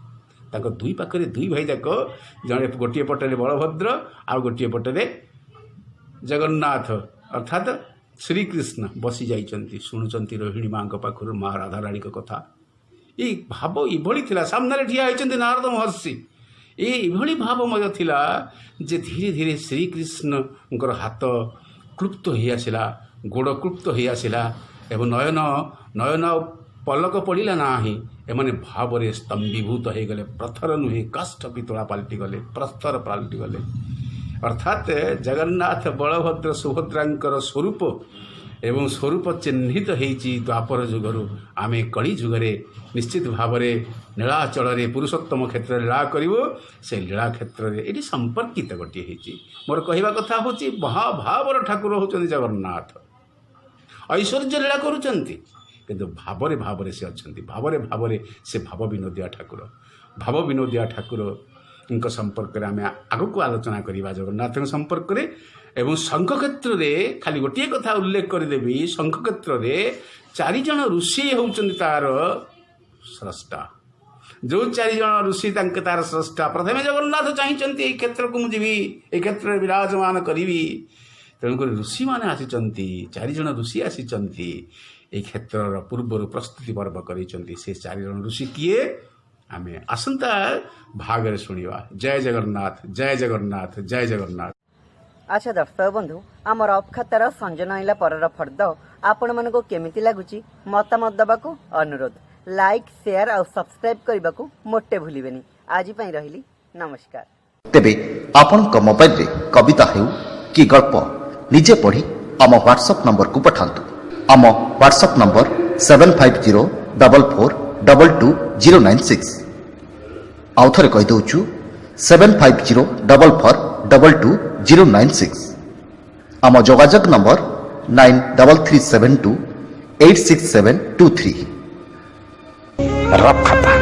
S7: ତାଙ୍କ ଦୁଇ ପାଖରେ ଦୁଇ ଭାଇ ଯାକ, ଜଣେ ଗୋଟିଏ ପଟରେ ବଳଭଦ୍ର ଆଉ ଗୋଟିଏ ପଟରେ ଜଗନ୍ନାଥ ଅର୍ଥାତ୍ ଶ୍ରୀକୃଷ୍ଣ ବସି ଯାଇଛନ୍ତି, ଶୁଣୁଛନ୍ତି ରୋହିଣୀ ମାଙ୍କ ପାଖରୁ ମା ରାଧାରାଣୀଙ୍କ କଥା। ଏଇ ଭାବ ଏଭଳି ଥିଲା, ସାମ୍ନାରେ ଠିଆ ହୋଇଛନ୍ତି ନାରଦ ମହର୍ଷି। ଏଇଭଳି ଭାବମୟ ଥିଲା ଯେ ଧୀରେ ଧୀରେ ଶ୍ରୀକୃଷ୍ଣଙ୍କର ହାତ କ୍ଲୁପ୍ତ ହୋଇଆସିଲା, ଗୋଡ଼ କ୍ଲୁପ୍ତ ହୋଇଆସିଲା ଏବଂ ନୟନ ପଲକ ପଡ଼ିଲା ନାହିଁ। ଏମାନେ ଭାବରେ ସ୍ତମ୍ଭୀଭୂତ ହୋଇଗଲେ, ପ୍ରଥର ନୁହେଁ କାଷ୍ଠ ପିତଳା ପାଲଟିଗଲେ, ପ୍ରସ୍ତର ପାଲଟିଗଲେ। ଅର୍ଥାତ୍ ଜଗନ୍ନାଥ ବଳଭଦ୍ର ସୁଭଦ୍ରାଙ୍କର ସ୍ୱରୂପ ଏବଂ ସ୍ୱରୂପ ଚିହ୍ନିତ ହୋଇଛି ଦ୍ୱାପର ଯୁଗରୁ। ଆମେ କଳି ଯୁଗରେ ନିଶ୍ଚିତ ଭାବରେ ନୀଳାଚଳରେ ପୁରୁଷୋତ୍ତମ କ୍ଷେତ୍ରରେ ଲୀଳା କରିବୁ। ସେ ଲୀଳା କ୍ଷେତ୍ରରେ ଏଠି ସମ୍ପର୍କିତ ଗୋଟିଏ ହେଇଛି। ମୋର କହିବା କଥା ହେଉଛି ମହାଭାବର ଠାକୁର ହେଉଛନ୍ତି ଜଗନ୍ନାଥ। ଐଶ୍ୱର୍ଯ୍ୟ ଲୀଳା କରୁଛନ୍ତି କିନ୍ତୁ ଭାବରେ ସେ ଅଛନ୍ତି, ଭାବରେ ସେ ଭାବ ବିନୋଦିଆ ଠାକୁର। ଭାବ ବିନୋଦିଆ ଠାକୁରଙ୍କ ସମ୍ପର୍କରେ ଆମେ ଆଗକୁ ଆଲୋଚନା କରିବା ଜଗନ୍ନାଥଙ୍କ ସମ୍ପର୍କରେ। ଏବଂ ଶଙ୍ଖ କ୍ଷେତ୍ରରେ ଖାଲି ଗୋଟିଏ କଥା ଉଲ୍ଲେଖ କରିଦେବି, ଶଙ୍ଖ କ୍ଷେତ୍ରରେ 4 ଜଣ ଋଷି ହେଉଛନ୍ତି ତାର ସ୍ରଷ୍ଟା। ଯେଉଁ 4 ଜଣ ଋଷି ତାର ସ୍ରଷ୍ଟା। ପ୍ରଥମେ ଜଗନ୍ନାଥ ଚାହିଁଛନ୍ତି ଏଇ କ୍ଷେତ୍ରକୁ ମୁଁ ଯିବି, ଏଇ କ୍ଷେତ୍ରରେ ବିରାଜମାନ କରିବି। ତେଣୁକରି ଋଷିମାନେ ଆସିଛନ୍ତି, 4 ଜଣ ଋଷି ଆସିଛନ୍ତି, এই କ୍ଷେତ୍ରର ପୂର୍ବରୁ ପ୍ରସ୍ତୁତି ପର୍ବ କରିଛନ୍ତି। ସେ 4 ଜଣ ଋଷି କିଏ ଆମେ ଆସନ୍ତା ଭାଗରେ ଶୁଣିବା। ଜୟ ଜଗନ୍ନାଥ, ଜୟ ଜଗନ୍ନାଥ, ଜୟ ଜଗନ୍ନାଥ।
S2: ଆଚ୍ଛା ଦର୍ଶକ ବନ୍ଧୁ, ଆମ ରଫ୍ ଖାତାର ସଞ୍ଜ ନଇଲା ପରର ଫର୍ଦ୍ଦ ଆପଣମାନଙ୍କୁ କେମିତି ଲାଗୁଛି ମତାମତ ଦେବାକୁ ଅନୁରୋଧ। ଲାଇକ୍, ସେୟାର ଆଉ ସବସ୍କ୍ରାଇବ୍ କରିବାକୁ ମୋଟେ ଭୁଲିବେନି। ଆଜି ପାଇଁ ରହିଲି, ନମସ୍କାର।
S8: ତେବେ ଆପଣଙ୍କ ମୋବାଇଲରେ କବିତା ହେଉ କି ଗଳ୍ପ ନିଜେ ପଢ଼ି ଆମ ହ୍ୱାଟ୍ସଆପ୍ ନମ୍ବରକୁ ପଠାନ୍ତୁ। ଆମ ହ୍ୱାଟ୍ସଆପ୍ ନମ୍ବର 7504422096। ଆଉ ଥରେ କହିଦେଉଛୁ 7504422096। ଆମ ଯୋଗାଯୋଗ ନମ୍ବର 9372867223। ରଫ୍ ଖାତା।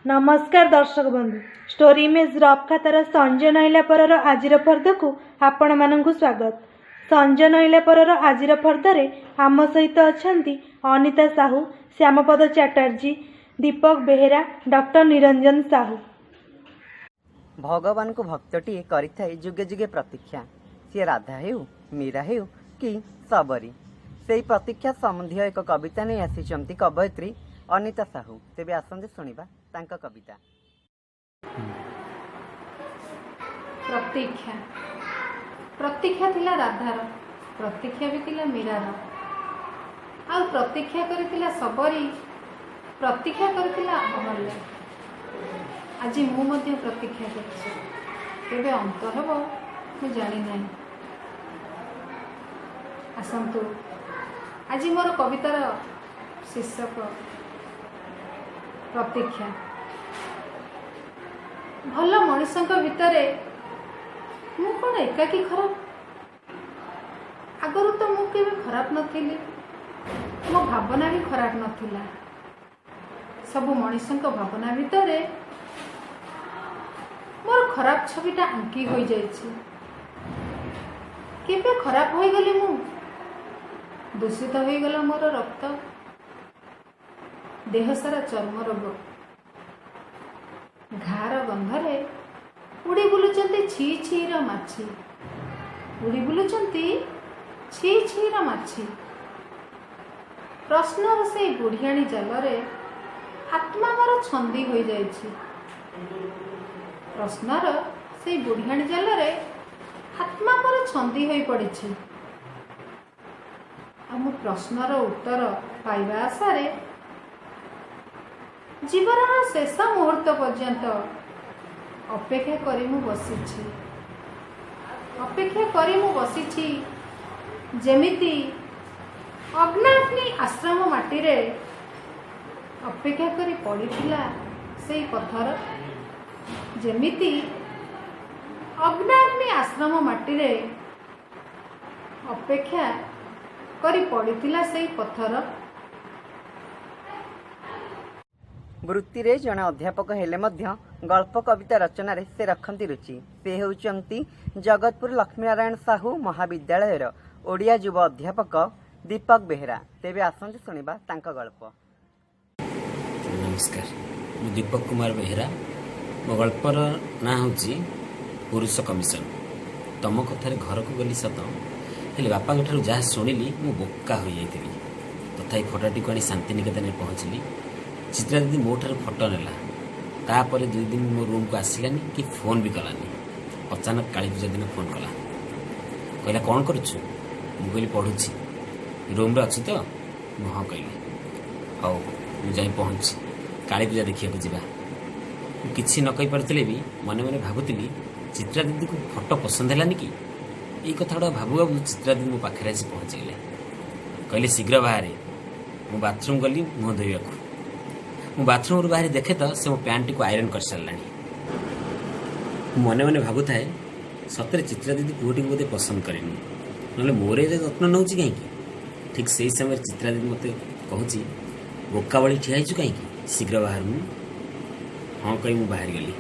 S3: ନମସ୍କାର ଦର୍ଶକ ବନ୍ଧୁ, ଷ୍ଟୋରି ଇମେଜ ରଫ୍ ଖାତାର ସଞ୍ଜ ନଇଲା ପରର ଆଜିର ଫର୍ଦ୍ଦକୁ ଆପଣମାନଙ୍କୁ ସ୍ୱାଗତ। ସଞ୍ଜ ନଇଲା ପରର ଆଜିର ଫର୍ଦ୍ଦରେ ଆମ ସହିତ ଅଛନ୍ତି ଅନିତା ସାହୁ, ଶ୍ୟାମପଦ ଚାଟାର୍ଜୀ, ଦୀପକ ବେହେରା, ଡକ୍ଟର ନିରଞ୍ଜନ ସାହୁ।
S2: ଭଗବାନଙ୍କୁ ଭକ୍ତଟିଏ କରିଥାଏ ଯୁଗେ ଯୁଗେ ପ୍ରତୀକ୍ଷା। ସିଏ ରାଧା ହେଉ, ମୀରା ହେଉ କି ସବରୀ, ସେଇ ପ୍ରତୀକ୍ଷା ସମ୍ବନ୍ଧୀୟ ଏକ କବିତା ନେଇ ଆସିଛନ୍ତି କବୟିତ୍ରୀ ଅନିତା ସାହୁ। ତେବେ ଆସନ୍ତୁ ଶୁଣିବା ତାଙ୍କ କବିତା।
S9: ପ୍ରତୀକ୍ଷା। ପ୍ରତୀକ୍ଷା ଥିଲା ରାଧାର, ପ୍ରତୀକ୍ଷା ବି ଥିଲା ମୀରାର, ଆଉ ପ୍ରତୀକ୍ଷା କରିଥିଲା ସବରୀ, ପ୍ରତୀକ୍ଷା କରିଥିଲା ଅମଲ୍ୟ। ଆଜି ମୁଁ ମଧ୍ୟ ପ୍ରତୀକ୍ଷା କରିଛି, କେବେ ଅନ୍ତ ହେବ ମୁଁ ଜାଣିନାହିଁ। ଆସନ୍ତୁ, ଆଜି ମୋର କବିତାର ଶୀର୍ଷକ ପ୍ରତୀକ୍ଷା। ଭଲ ମଣିଷଙ୍କ ଭିତରେ ମୁଁ କ'ଣ ଏକାକୀ ଖରାପ? ଆଗରୁ ତ ମୁଁ କେବେ ଖରାପ ନଥିଲି, ମୋ ଭାବନା ବି ଖରାପ ନଥିଲା। ସବୁ ମଣିଷଙ୍କ ଭାବନା ଭିତରେ ମୋର ଖରାପ ଛବିଟା ଆଙ୍କି ହୋଇଯାଇଛି। କେବେ ଖରାପ ହୋଇଗଲି ମୁଁ? ଦୂଷିତ ହୋଇଗଲା ମୋର ରକ୍ତ, ଦେହ ସାରା ଚର୍ମ ରୋଗ। ଘାର ଗନ୍ଧରେ ଉଡ଼ି ବୁଲୁଛନ୍ତି ଛି ଛିର ମାଛି, ଉଡ଼ି ବୁଲୁଛନ୍ତି ଛି ଛିର ମାଛି। ପ୍ରଶ୍ନର ସେଇ ବୁଢ଼ିଆଣୀ ଜାଲରେ ଆତ୍ମା ମୋର ଛନ୍ଦି ହୋଇଯାଇଛି। ପ୍ରଶ୍ନର ସେଇ ବୁଢ଼ିଆଣୀ ଜାଲରେ ଆତ୍ମା ମୋର ଛନ୍ଦି ହୋଇ ପଡ଼ିଛି। ଆଉ ମୁଁ ପ୍ରଶ୍ନର ଉତ୍ତର ପାଇବା ଆଶାରେ ଜୀବନର ଶେଷ ମୁହୂର୍ତ୍ତ ପର୍ଯ୍ୟନ୍ତ ଅପେକ୍ଷା କରି ମୁଁ ବସିଛି। ଅପେକ୍ଷା କରି ମୁଁ ବସିଛି ଯେମିତି ଅଗ୍ନାଗ୍ନି ଆଶ୍ରମ ମାଟିରେ ଅପେକ୍ଷା କରି ପଡ଼ିଥିଲା ସେଇ ପଥର, ଯେମିତି ଅଗ୍ନାଗ୍ନି ଆଶ୍ରମ ମାଟିରେ ଅପେକ୍ଷା କରି ପଡ଼ିଥିଲା ସେଇ ପଥର।
S2: ବୃତ୍ତିରେ ଜଣେ ଅଧ୍ୟାପକ ହେଲେ ମଧ୍ୟ ଗଳ୍ପ କବିତା ରଚନାରେ ସେ ରଖନ୍ତି ରୁଚି। ସେ ହେଉଛନ୍ତି ଜଗତପୁର ଲକ୍ଷ୍ମୀନାରାୟଣ ସାହୁ ମହାବିଦ୍ୟାଳୟର ଓଡ଼ିଆ ଯୁବ ଅଧ୍ୟାପକ ଦୀପକ ବେହେରା। ତେବେ ଆସନ୍ତୁ ଶୁଣିବା ତାଙ୍କ ଗଳ୍ପ।
S10: ନମସ୍କାର, ମୁଁ ଦୀପକ କୁମାର ବେହେରା। ମୋ ଗଳ୍ପର ନାଁ ହେଉଛି ପୁରୁଷ କମିଶନ। ତମ କଥାରେ ଘରକୁ ଗଲି ସତ, ହେଲେ ବାପାଙ୍କ ଠାରୁ ଯାହା ଶୁଣିଲି ମୁଁ ବୋକା ହୋଇଯାଇଥିଲି। ତଥାପି ଫଟୋଟିକୁ ଆଣି ଶାନ୍ତିନିକେତନରେ ପହଞ୍ଚିଲି। ଚିତ୍ରା ଦିଦି ମୋ ଠାରୁ ଫଟୋ ନେଲା। ତାପରେ 2 ଦିନ ମୋ ରୁମ୍କୁ ଆସିଲାନି କି ଫୋନ୍ ବି କଲାନି। ଅଚାନକ କାଳୀ ପୂଜା ଦିନ ଫୋନ୍ କଲା, କହିଲା କ'ଣ କରୁଛୁ? ମୁଁ କହିଲି ପଢ଼ୁଛି। ରୁମ୍ରେ ଅଛି ତ? ମୁଁ ହଁ କହିଲି। ହଉ, ମୁଁ ଯାଇ ପହଞ୍ଚି କାଳୀ ପୂଜା ଦେଖିବାକୁ ଯିବା। ମୁଁ କିଛି ନ କହିପାରୁଥିଲେ ବି ମନେ ମନେ ଭାବୁଥିଲି, ଚିତ୍ରା ଦିଦିକୁ ଫଟୋ ପସନ୍ଦ ହେଲାନି କି? ଏଇ କଥା ଗୁଡ଼ା ଭାବୁ ଭାବୁ ଚିତ୍ରା ଦିଦି ମୋ ପାଖରେ ଆସି ପହଞ୍ଚିଗଲେ। କହିଲେ ଶୀଘ୍ର ବାହାରେ। ମୁଁ ବାଥରୁମ୍ ଗଲି ମୁହଁ ଧୋଇବାକୁ। ମୁଁ ବାଥରୁମ୍ରୁ ବାହାରି ଦେଖେ ତ ସେ ମୋ ପ୍ୟାଣ୍ଟଟିକୁ ଆଇରନ୍ କରିସାରିଲାଣି। ମୁଁ ମନେ ମନେ ଭାବୁଥାଏ, ସତରେ ଚିତ୍ରା ଦିଦି ପୁଅଟିକୁ ବୋଧେ ପସନ୍ଦ କରେନି, ନହେଲେ ମୋର ଏ ଯତ୍ନ ନେଉଛି କାହିଁକି? ଠିକ୍ ସେହି ସମୟରେ ଚିତ୍ରା ଦିଦି ମୋତେ କହୁଛି, ବୋକା ଭଳି ଠିଆ ହେଇଛୁ କାହିଁକି, ଶୀଘ୍ର ବାହାରୁନୁ। ହଁ କହି ମୁଁ ବାହାରିଗଲି।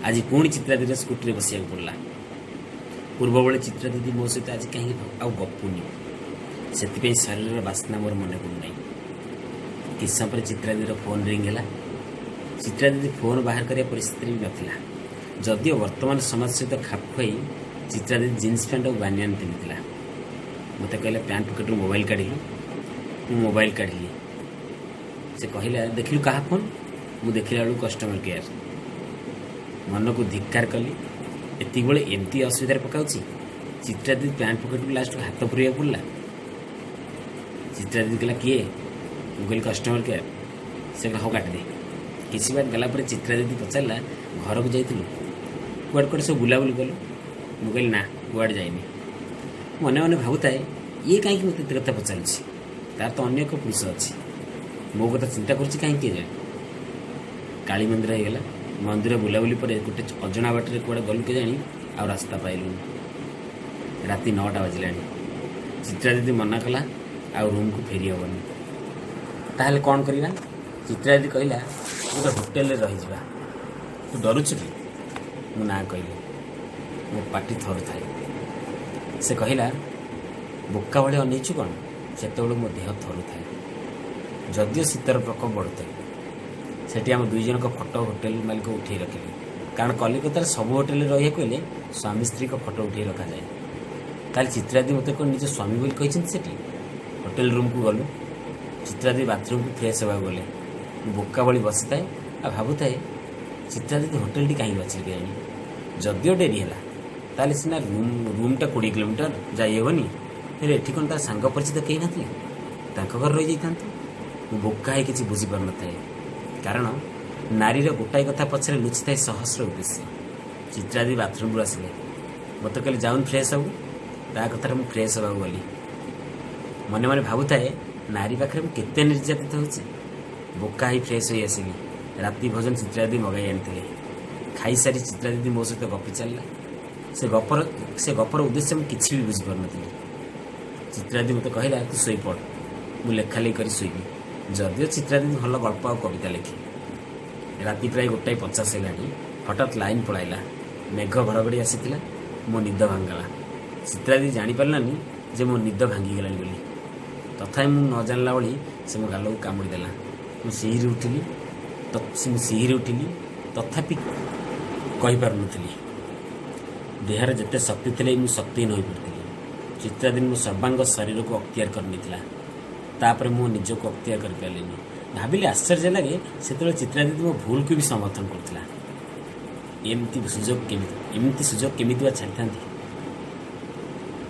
S10: ଆଜି ପୁଣି ଚିତ୍ରା ଦିଦିର ସ୍କୁଟିରେ ବସିବାକୁ ପଡ଼ିଲା। ପୂର୍ବବେଳେ ଚିତ୍ରା ଦିଦି ମୋ ସହିତ ଆଜି କାହିଁକି ଆଉ ଗପୁନି, ସେଥିପାଇଁ ଶରୀରର ବାସ୍ନା ମୋର ମନେ ପଡ଼ୁନାହିଁ। କିଛି ସମୟ ପରେ ଚିତ୍ରା ଦିଦିର ଫୋନ୍ ରିଙ୍ଗ ହେଲା। ଚିତ୍ରା ଦିଦି ଫୋନ୍ ବାହାର କରିବା ପରିସ୍ଥିତିରେ ବି ନଥିଲା। ଯଦିଓ ବର୍ତ୍ତମାନ ସମାଜ ସହିତ ଖାପ ଖୁଆଇ ଚିତ୍ରା ଦିଦି ଜିନ୍ସ ପ୍ୟାଣ୍ଟ ଆଉ ବାନିଆନ୍ ପିନ୍ଧିଥିଲା। ମୋତେ କହିଲା ପ୍ୟାଣ୍ଟ ପକେଟରୁ ମୋବାଇଲ୍ କାଢ଼ିଲୁ। ମୁଁ ମୋବାଇଲ୍ କାଢ଼ିଲି। ସେ କହିଲା, ଦେଖିଲୁ କାହା ଫୋନ୍? ମୁଁ ଦେଖିଲା ବେଳକୁ କଷ୍ଟମର କେୟାର। ମନକୁ ଧିକ୍କାର କଲି। ଏତିକିବେଳେ ଏମିତି ଅସୁବିଧାରେ ପକାଉଛି। ଚିତ୍ରା ଦିଦି ପ୍ୟାଣ୍ଟ ପକେଟକୁ ଲାଷ୍ଟକୁ ହାତ ପୁରେଇବାକୁ ପଡ଼ିଲା। ଚିତ୍ରା ଦିଦି କହିଲା, କିଏ? ମୁଁ କହିଲି କଷ୍ଟମର କେୟାର। ସେ କହିଲା, ହଉ କାଟିଦେ। କିଛି ବାଟ ଗଲା ପରେ ଚିତ୍ରା ଦିଦି ପଚାରିଲା, ଘରକୁ ଯାଇଥିଲୁ? କୁଆଡ଼େ କୁଆଡ଼େ ସବୁ ବୁଲାବୁଲି କଲୁ? ମୁଁ କହିଲି ନା, କୁଆଡ଼େ ଯାଇନି। ମନେ ମନେ ଭାବୁଥାଏ, ଇଏ କାହିଁକି ମୋତେ ଏତେ କଥା ପଚାରୁଛି? ତାର ତ ଅନ୍ୟ ଏକ ପୁରୁଷ ଅଛି। ମୋ କଥା ଚିନ୍ତା କରୁଛି କାହିଁକି ଯାଏ? କାଳୀ ମନ୍ଦିର ହେଇଗଲା। ମନ୍ଦିର ବୁଲାବୁଲି ପରେ ଗୋଟେ ଅଜଣା ବାଟରେ କୁଆଡ଼େ ଗଲୁ କେଜାଣି, ଆଉ ରାସ୍ତା ପାଇଲୁନି। ରାତି 9ଟା ବାଜିଲାଣି। ଚିତ୍ରା ଦିଦି ମନା କଲା, ଆଉ ରୁମ୍କୁ ଫେରି ହେବନି। ତାହେଲେ କ'ଣ କରିବା? ଚିତ୍ରା ଦିଦି କହିଲା, ଗୋଟେ ହୋଟେଲରେ ରହିଯିବା। ତୁ ଡରୁଛୁ କି? ମୁଁ ନା କହିଲି। ମୋ ପାଟି ଥରୁଥାଏ। ସେ କହିଲା, ବୋକା ଭଳି ଅନେଇଛୁ କ'ଣ? ସେତେବେଳେ ମୋ ଦେହ ଥରୁଥାଏ। ଯଦିଓ ଶୀତର ପ୍ରକୋପ ବଢ଼ୁଥାଏ। ସେଠି ଆମ 2 ଜଣଙ୍କ ଫଟୋ ହୋଟେଲ ମାଲିକ ଉଠାଇ ରଖିଲେ। କାରଣ କଲିକତାରେ ସବୁ ହୋଟେଲରେ ରହିବାକୁ ହେଲେ ସ୍ୱାମୀ ସ୍ତ୍ରୀଙ୍କ ଫଟୋ ଉଠାଇ ରଖାଯାଏ। ତାହେଲେ ଚିତ୍ରା ଦିଦି ମୋତେ କ'ଣ ନିଜ ସ୍ୱାମୀ ବୋଲି କହିଛନ୍ତି ସେଠି? ହୋଟେଲ ରୁମ୍କୁ ଗଲୁ। ଚିତ୍ରା ଦିଦି ବାଥରୁମ୍କୁ ଫ୍ରେଶ୍ ହେବାକୁ ଗଲେ। ମୁଁ ବୋକା ଭଳି ବସିଥାଏ ଆଉ ଭାବୁଥାଏ, ଚିତ୍ରା ଦିଦି ହୋଟେଲଟି କାହିଁକି ବାଛିଲେ କେଜାଣି? ଯଦିଓ ଡେରି ହେଲା, ତାହେଲେ ସିନା ରୁମ୍ଟା 20 କିଲୋମିଟର ଯାଇ ହେବନି, ହେଲେ ଏଠି କ'ଣ ତାର ସାଙ୍ଗ ପରିଚିତ କେହି ନଥିଲେ? ତାଙ୍କ ଘରେ ରହିଯାଇଥାନ୍ତୁ। ମୁଁ ବୋକା ହେଇ କିଛି ବୁଝିପାରୁନଥାଏ। କାରଣ ନାରୀର ଗୋଟାଏ କଥା ପଛରେ ଲୁଚିଥାଏ ସହସ୍ର ଉଦ୍ଦେଶ୍ୟ। ଚିତ୍ରା ଦିଦି ବାଥରୁମ୍ରୁ ଆସିଲେ। ମୋତେ କହିଲେ, ଯାଉନି ଫ୍ରେଶ୍ ହେବୁ। ତା କଥାରେ ମୁଁ ଫ୍ରେଶ୍ ହେବାକୁ ଗଲି। ମନେ ମନେ ଭାବୁଥାଏ, ନାରୀ ପାଖରେ ମୁଁ କେତେ ନିର୍ଯାତିତ ହେଉଛି। ବୋକା ହେଇ ଫ୍ରେଶ୍ ହୋଇ ଆସିଲି। ରାତି ଭୋଜନ ଚିତ୍ରା ଦିଦି ମଗାଇ ଆଣିଥିଲେ। ଖାଇସାରି ଚିତ୍ରା ଦିଦି ମୋ ସହିତ ଗପି ଚାଲିଲା। ସେ ଗପର ଉଦ୍ଦେଶ୍ୟ ମୁଁ କିଛି ବି ବୁଝିପାରୁନଥିଲି। ଚିତ୍ରା ଦିଦି ମୋତେ କହିଲା, ତୁ ଶୋଇପଡ଼, ମୁଁ ଲେଖାଲେଖି କରି ଶୋଇବି। ଯଦିଓ ଚିତ୍ରା ଦିଦି ଭଲ ଗଳ୍ପ ଆଉ କବିତା ଲେଖେ। ରାତି ପ୍ରାୟ 1:50 ହେଲାଣି। ହଠାତ୍ ଲାଇନ୍ ପଳାଇଲା। ମେଘ ଘଡ଼ଘଡ଼ି ଆସିଥିଲା। ମୋ ନିଦ ଭାଙ୍ଗିଗଲା। ଚିତ୍ରା ଦିଦି ଜାଣିପାରିଲାନି ଯେ ମୋ ନିଦ ଭାଙ୍ଗିଗଲାଣି ବୋଲି। ତଥାପି ମୁଁ ନ ଜାଣିଲା ଭଳି ସେ ମୋ ଗାଲକୁ କାମୁଡ଼ି ଦେଲା। ମୁଁ ସିହିରି ଉଠିଲି। ତଥାପି କହିପାରୁନଥିଲି। ଦେହରେ ଯେତେ ଶକ୍ତି ଥିଲେ ମୁଁ ଶକ୍ତିହୀନ ହୋଇପଡ଼ିଥିଲି। ଚିତ୍ରାଦିନ ମୋ ସର୍ବାଙ୍ଗ ଶରୀରକୁ ଅକ୍ତିଆର କରିନେଇଥିଲା। ତାପରେ ମୁଁ ନିଜକୁ ଅକ୍ତିଆର କରିପାରିଲିନି। ଭାବିଲି ଆଶ୍ଚର୍ଯ୍ୟ ଲାଗେ, ସେତେବେଳେ ଚିତ୍ରାଦିନ ମୋ ଭୁଲକୁ ବି ସମର୍ଥନ କରୁଥିଲା। ଏମିତି ସୁଯୋଗ କେମିତି ବା ଛାଡ଼ିଥାନ୍ତି?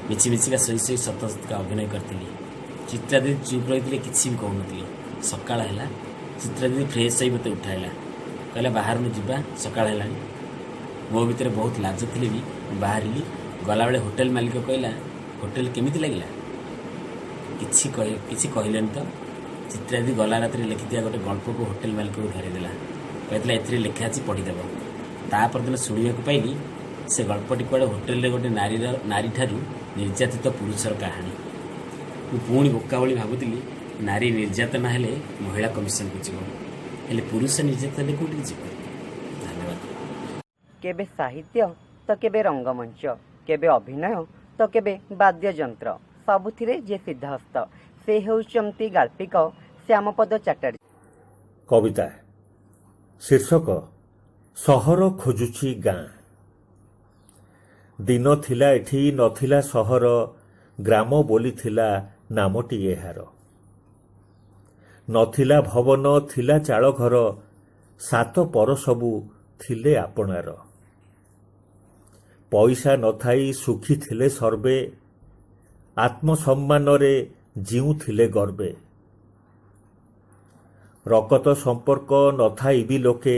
S10: ମିଛିମିଛିକା ଶୋଇ ସତକା ଅଭିନୟ କରିଥିଲି। ଚିତ୍ରାଦିଦି ଚୁପ୍ ରହିଥିଲେ, କିଛି ବି କହୁନଥିଲି। ସକାଳ ହେଲା, ଚିତ୍ରାଦିଦି ଫ୍ରେଶ୍ ହୋଇ ମୋତେ ଉଠାଇଲା, କହିଲା ବାହାରକୁ ଯିବା, ସକାଳ ହେଲାଣି। ମୋ ଭିତରେ ବହୁତ ଲାଜ ଥିଲେ ବି ବାହାରିଲି। ଗଲାବେଳେ ହୋଟେଲ ମାଲିକ କହିଲା, ହୋଟେଲ କେମିତି ଲାଗିଲା? କିଛି କହିଲେନି ତ। ଚିତ୍ରାଦିଦି ଗଲା ରାତିରେ ଲେଖିଥିବା ଗୋଟେ ଗଳ୍ପକୁ ହୋଟେଲ ମାଲିକକୁ ଧରିଦେଲା। କହିଥିଲା ଏଥିରେ ଲେଖା ଅଛି, ପଢ଼ିଦେବ। ତା ପରଦିନ ଶୁଣିବାକୁ ପାଇଲି ସେ ଗଳ୍ପଟି କୁଆଡ଼େ ହୋଟେଲରେ ଗୋଟେ ନାରୀଠାରୁ ନିର୍ଯାତିତ ପୁରୁଷର କାହାଣୀ। ମୁଁ ପୁଣି ବୋକା ଭଳି ଭାବୁଥିଲି, ନାରୀ ନିର୍ଯାତନା ହେଲେ ମହିଳା କମିଶନକୁ ଯିବ, ହେଲେ ପୁରୁଷ ନିର୍ଯାତନା ହେଲେ କେଉଁଠିକି ଯିବ? ଧନ୍ୟବାଦ।
S2: କେବେ ସାହିତ୍ୟ ତ କେବେ ରଙ୍ଗମଞ୍ଚ, କେବେ ଅଭିନୟ ତ କେବେ ବାଦ୍ୟଯନ୍ତ୍ର, ସବୁଥିରେ ଯେ ସିଦ୍ଧହସ୍ତ, ସେ ହେଉଛନ୍ତି ଗାଳ୍ପିକ ଶ୍ୟାମପଦ ଚାଟାର୍ଜୀ।
S11: କବିତା ଶୀର୍ଷକ ସହର ଖୋଜୁଛି ଗାଁ। ଦିନ ଥିଲା ଏଠି ନଥିଲା ସହର, ଗ୍ରାମ ବୋଲି ଥିଲା ନାମଟି ଏହାର। ନଥିଲା ଭବନ, ଥିଲା ଚାଳଘର, ସାତ ପର ସବୁ ଥିଲେ ଆପଣାର। ପଇସା ନଥାଇ ସୁଖୀ ଥିଲେ ସର୍ବେ, ଆତ୍ମସମ୍ମାନରେ ଜିଉଁଥିଲେ ଗର୍ବେ। ରକତ ସମ୍ପର୍କ ନଥାଇ ବି ଲୋକେ,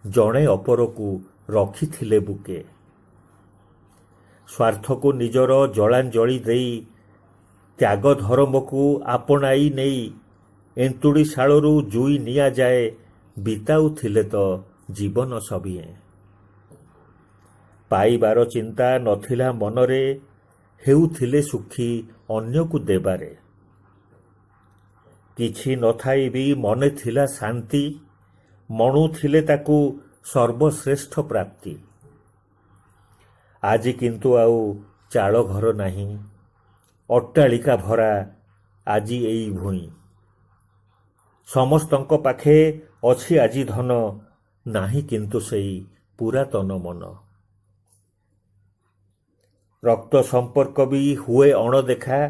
S11: ଜଣେ ଅପରକୁ ରଖିଥିଲେ ବୁକେ। ସ୍ୱାର୍ଥକୁ ନିଜର ଜଳାଞ୍ଜଳି ଦେଇ, ତ୍ୟାଗ ଧର୍ମକୁ ଆପଣାଇ ନେଇ, ଏନ୍ତୁଡ଼ି ଶାଳରୁ ଜୁଇ ନିଆଯାଏ, ବିତାଉଥିଲେ ତ ଜୀବନ ସଭିଏଁ। ପାଇବାର ଚିନ୍ତା ନଥିଲା ମନରେ, ହେଉଥିଲେ ସୁଖୀ ଅନ୍ୟକୁ ଦେବାରେ। କିଛି ନଥାଇ ବି ମନେ ଥିଲା ଶାନ୍ତି, ମଣୁଥିଲେ ତାକୁ ସର୍ବଶ୍ରେଷ୍ଠ ପ୍ରାପ୍ତି। ଆଜି କିନ୍ତୁ ଆଉ ଚାଳ ଘର ନାହିଁ, ଅଟ୍ଟାଳିକା ଭରା ଆଜି ଏଇ ଭୂଇଁ। ସମସ୍ତଙ୍କ ପାଖେ ଅଛି ଆଜି ଧନ, ନାହିଁ କିନ୍ତୁ ସେଇ ପୁରାତନ ମନ। ରକ୍ତ ସମ୍ପର୍କ ବି ହୁଏ ଅଣଦେଖା,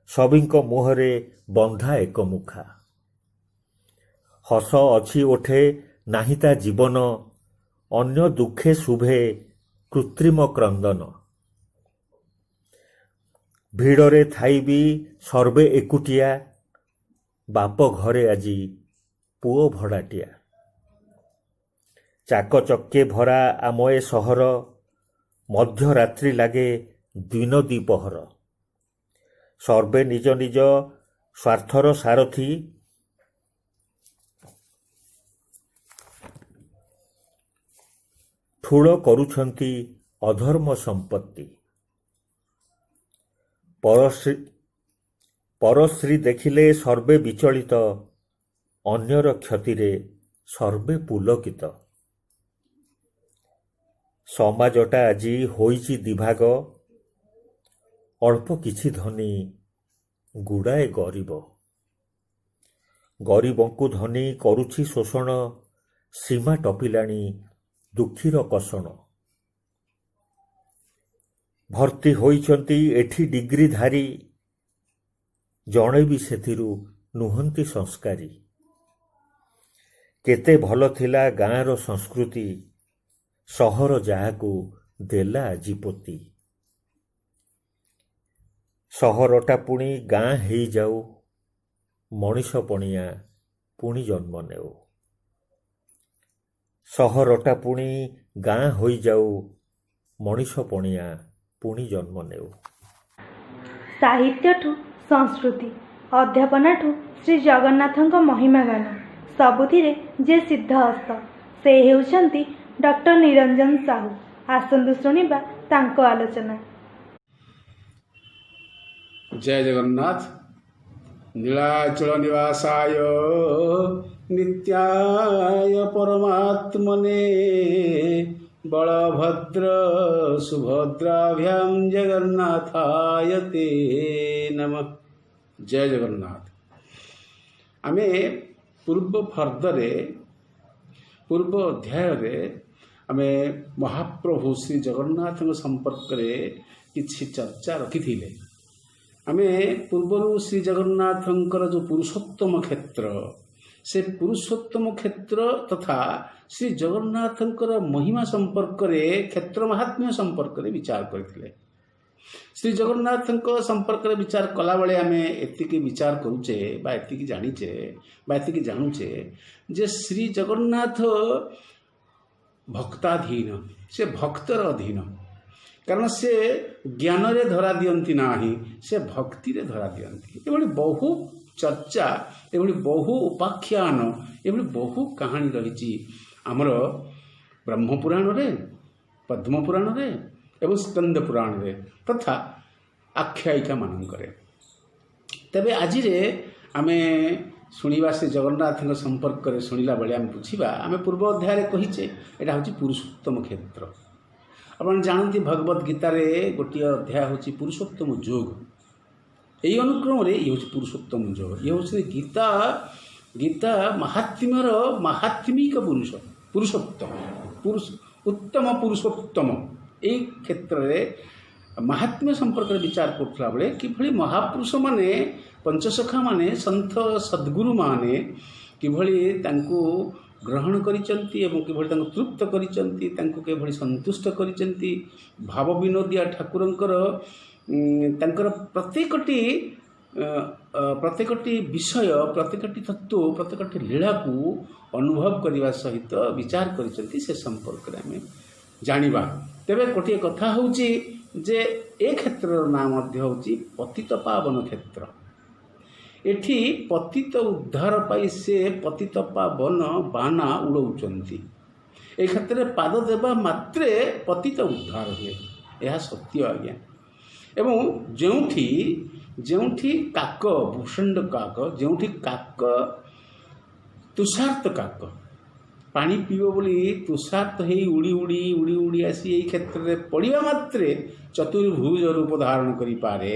S11: ସଭିଙ୍କ ମୁହଁରେ ବନ୍ଧା ଏକ ମୁଖା। ହସ ଅଛି ଓଠେ ନାହିଁ ତା ଜୀବନ, ଅନ୍ୟ ଦୁଃଖେ ଶୁଭେ କୃତ୍ରିମ କ୍ରନ୍ଦନ। ଭିଡ଼ରେ ଥାଇ ବି ସର୍ବେ ଏକୁଟିଆ, ବାପ ଘରେ ଆଜି ପୁଅ ଭଡ଼ାଟିଆ। ଚାକଚକ୍ୟ ଭରା ଆମ ଏ ସହର, ମଧ୍ୟରାତ୍ରି ଲାଗେ ଦିନ ଦ୍ୱିପହର। ସର୍ବେ ନିଜ ନିଜ ସ୍ୱାର୍ଥର ସାରଥୀ, ଠୁଳ କରୁଛନ୍ତି ଅଧର୍ମ ସମ୍ପତ୍ତି। ପରଶ୍ରୀ ଦେଖିଲେ ସର୍ବେ ବିଚଳିତ, ଅନ୍ୟର କ୍ଷତିରେ ସର୍ବେ ପୁଲକିତ। ସମାଜଟା ଆଜି ହୋଇଛି ଦିଭାଗ, ଅଳ୍ପ କିଛି ଧନୀ, ଗୁଡ଼ାଏ ଗରିବ। ଗରିବଙ୍କୁ ଧନୀ କରୁଛି ଶୋଷଣ, ସୀମା ଟପିଲାଣି ଦୁଃଖୀର କଷଣ। ଭର୍ତ୍ତି ହୋଇଛନ୍ତି ଏଠି ଡିଗ୍ରୀଧାରୀ, ଜଣେ ବି ସେଥିରୁ ନୁହନ୍ତି ସଂସ୍କାରୀ। କେତେ ଭଲ ଥିଲା ଗାଁର ସଂସ୍କୃତି, ସହର ଯାହାକୁ ଦେଲା ଆଜି ପୋତି। ସହରଟା ପୁଣି ଗାଁ ହେଇଯାଉ, ମଣିଷ ପଣିଆ ପୁଣି ଜନ୍ମ ନେଉ। ସହରଟା ପୁଣି ଗାଁ ହୋଇଯାଉ, ମଣିଷ ପଣିଆ ପୁଣି ଜନ୍ମ ନେଉ।
S3: ସାହିତ୍ୟଠୁ ସଂସ୍କୃତି, ଅଧ୍ୟାପନାଠୁ ଶ୍ରୀ ଜଗନ୍ନାଥଙ୍କ ମହିମା ଗାନ, ସବୁଥିରେ ଯେ ସିଦ୍ଧହସ୍ତ, ସେ ହେଉଛନ୍ତି ଡକ୍ଟର ନିରଞ୍ଜନ ସାହୁ। ଆସନ୍ତୁ ଶୁଣିବା ତାଙ୍କ ଆଲୋଚନା।
S7: ଜୟ ଜଗନ୍ନାଥ। ନୀଳାଚଳ ନିବାସାୟ ନିତ୍ୟାୟ ପରମାତ୍ମନେ, ବଳଭଦ୍ର ସୁଭଦ୍ରାଭ୍ୟାମ୍ ଜଗନ୍ନାଥାୟ ତେ ନମଃ। ଜୟ ଜଗନ୍ନାଥ। ଆମେ ପୂର୍ବ ଫର୍ଦ୍ଦରେ ପୂର୍ବ ଅଧ୍ୟାୟରେ ଆମେ ମହାପ୍ରଭୁ ଶ୍ରୀ ଜଗନ୍ନାଥଙ୍କ ସମ୍ପର୍କରେ କିଛି ଚର୍ଚ୍ଚା ରଖିଥିଲେ। ଆମେ ପୂର୍ବରୁ ଶ୍ରୀ ଜଗନ୍ନାଥଙ୍କର ଯେଉଁ ପୁରୁଷୋତ୍ତମ କ୍ଷେତ୍ର, ସେ ପୁରୁଷୋତ୍ତମ କ୍ଷେତ୍ର ତଥା ଶ୍ରୀ ଜଗନ୍ନାଥଙ୍କର ମହିମା ସମ୍ପର୍କରେ, କ୍ଷେତ୍ର ମାହାତ୍ମ୍ୟ ସମ୍ପର୍କରେ ବିଚାର କରିଥିଲେ। ଶ୍ରୀ ଜଗନ୍ନାଥଙ୍କ ସମ୍ପର୍କରେ ବିଚାର କଲାବେଳେ ଆମେ ଏତିକି ବିଚାର କରୁଛେ ବା ଏତିକି ଜାଣିଛେ ବା ଏତିକି ଜାଣୁଛେ ଯେ ଶ୍ରୀ ଜଗନ୍ନାଥ ଭକ୍ତାଧୀନ, ସେ ଭକ୍ତର ଅଧୀନ। କାରଣ ସେ ଜ୍ଞାନରେ ଧରା ଦିଅନ୍ତି ନାହିଁ, ସେ ଭକ୍ତିରେ ଧରା ଦିଅନ୍ତି। ଏଭଳି ବହୁ ଚର୍ଚ୍ଚା, ଏଭଳି ବହୁ ଉପାଖ୍ୟାନ, ଏଭଳି ବହୁ କାହାଣୀ ରହିଛି ଆମର ବ୍ରହ୍ମପୁରାଣରେ, ପଦ୍ମପୁରାଣରେ ଏବଂ ସ୍କନ୍ଦ ପୁରାଣରେ ତଥା ଆଖ୍ୟାୟିକା ମାନଙ୍କରେ। ତେବେ ଆଜିରେ ଆମେ ଶୁଣିବା ଶ୍ରୀ ଜଗନ୍ନାଥଙ୍କ ସମ୍ପର୍କରେ ଶୁଣିଲା ବେଳେ ଆମେ ବୁଝିବା, ଆମେ ପୂର୍ବ ଅଧ୍ୟାୟରେ କହିଛେ ଏଇଟା ହେଉଛି ପୁରୁଷୋତ୍ତମ କ୍ଷେତ୍ର। ଆପଣ ଜାଣନ୍ତି ଭଗବତ ଗୀତାରେ ଗୋଟିଏ ଅଧ୍ୟାୟ ହେଉଛି ପୁରୁଷୋତ୍ତମ ଯୋଗ। ଏହି ଅନୁକ୍ରମରେ ଇଏ ହେଉଛି ପୁରୁଷୋତ୍ତମ ଯୋଗ। ଇଏ ହେଉଛି ଗୀତା ମାହାତ୍ମ୍ୟର ମାହାତ୍ମିକ ପୁରୁଷୋତ୍ତମ, ଉତ୍ତମ ପୁରୁଷୋତ୍ତମ। ଏହି କ୍ଷେତ୍ରରେ ମାହାତ୍ମ୍ୟ ସମ୍ପର୍କରେ ବିଚାର କରୁଥିଲା ବେଳେ କିଭଳି ମହାପୁରୁଷମାନେ, ପଞ୍ଚସଖାମାନେ, ସନ୍ଥ ସଦ୍ଗୁରୁମାନେ କିଭଳି ତାଙ୍କୁ ଗ୍ରହଣ କରିଛନ୍ତି ଏବଂ କିଭଳି ତାଙ୍କୁ ତୃପ୍ତ କରିଛନ୍ତି, ତାଙ୍କୁ କିଭଳି ସନ୍ତୁଷ୍ଟ କରିଛନ୍ତି। ଭାବ ବିନୋଦିଆ ଠାକୁରଙ୍କର ତାଙ୍କର ପ୍ରତ୍ୟେକଟି ବିଷୟ, ପ୍ରତ୍ୟେକଟି ତତ୍ତ୍ୱ, ପ୍ରତ୍ୟେକଟି ଲୀଳାକୁ ଅନୁଭବ କରିବା ସହିତ ବିଚାର କରିଛନ୍ତି, ସେ ସମ୍ପର୍କରେ ଆମେ ଜାଣିବା। ତେବେ ଗୋଟିଏ କଥା ହେଉଛି ଯେ ଏ କ୍ଷେତ୍ରର ନାଁ ମଧ୍ୟ ହେଉଛି ପତିତ ପାବନ କ୍ଷେତ୍ର। ଏଠି ପତିତ ଉଦ୍ଧାର ପାଇଁ ସେ ପତିତ ପାବନ ବାନା ଉଡ଼ଉଛନ୍ତି। ଏ କ୍ଷେତ୍ରରେ ପାଦ ଦେବା ମାତ୍ରେ ପତିତ ଉଦ୍ଧାର ହୁଏ, ଏହା ସତ୍ୟ ଆଜ୍ଞା। ଏବଂ ଯେଉଁଠି କାକ, ଭୂଷଣ୍ଡ କାକ, ଯେଉଁଠି କାକ, ତୁଷାର୍ତ କାକ ପାଣି ପିଇବ ବୋଲି ତୁଷାର୍ତ ହେଇ ଉଡ଼ି ଆସି ଏହି କ୍ଷେତ୍ରରେ ପଡ଼ିବା ମାତ୍ରେ ଚତୁର୍ଭୁଜ ରୂପ ଧାରଣ କରିପାରେ।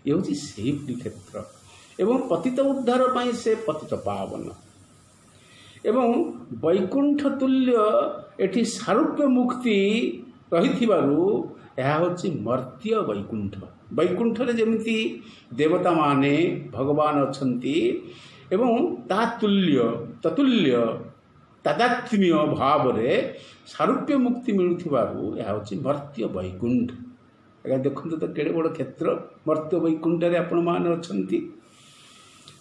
S7: ଏ ହେଉଛି ସେହିପରି କ୍ଷେତ୍ର। ଏବଂ ପତିତ ଉଦ୍ଧାର ପାଇଁ ସେ ପତିତ ପାବନ। ଏବଂ ବୈକୁଣ୍ଠ ତୁଲ୍ୟ ଏଠି ସାରୂପ୍ୟ ମୁକ୍ତି ରହିଥିବାରୁ ଏହା ହେଉଛି ମର୍ତ୍ତ୍ୟ ବୈକୁଣ୍ଠ। ବୈକୁଣ୍ଠରେ ଯେମିତି ଦେବତାମାନେ, ଭଗବାନ ଅଛନ୍ତି ଏବଂ ତା ତତୁଲ୍ୟ ତାଦାତ୍ମ୍ୟ ଭାବରେ ସାରୂପ୍ୟ ମୁକ୍ତି ମିଳୁଥିବାରୁ ଏହା ହେଉଛି ମର୍ତ୍ତ୍ୟ ବୈକୁଣ୍ଠ। ଆଜ୍ଞା ଦେଖନ୍ତୁ ତ କେଡ଼େ ବଡ଼ କ୍ଷେତ୍ର, ମର୍ତ୍ତ୍ୟ ବୈକୁଣ୍ଠରେ ଆପଣମାନେ ଅଛନ୍ତି।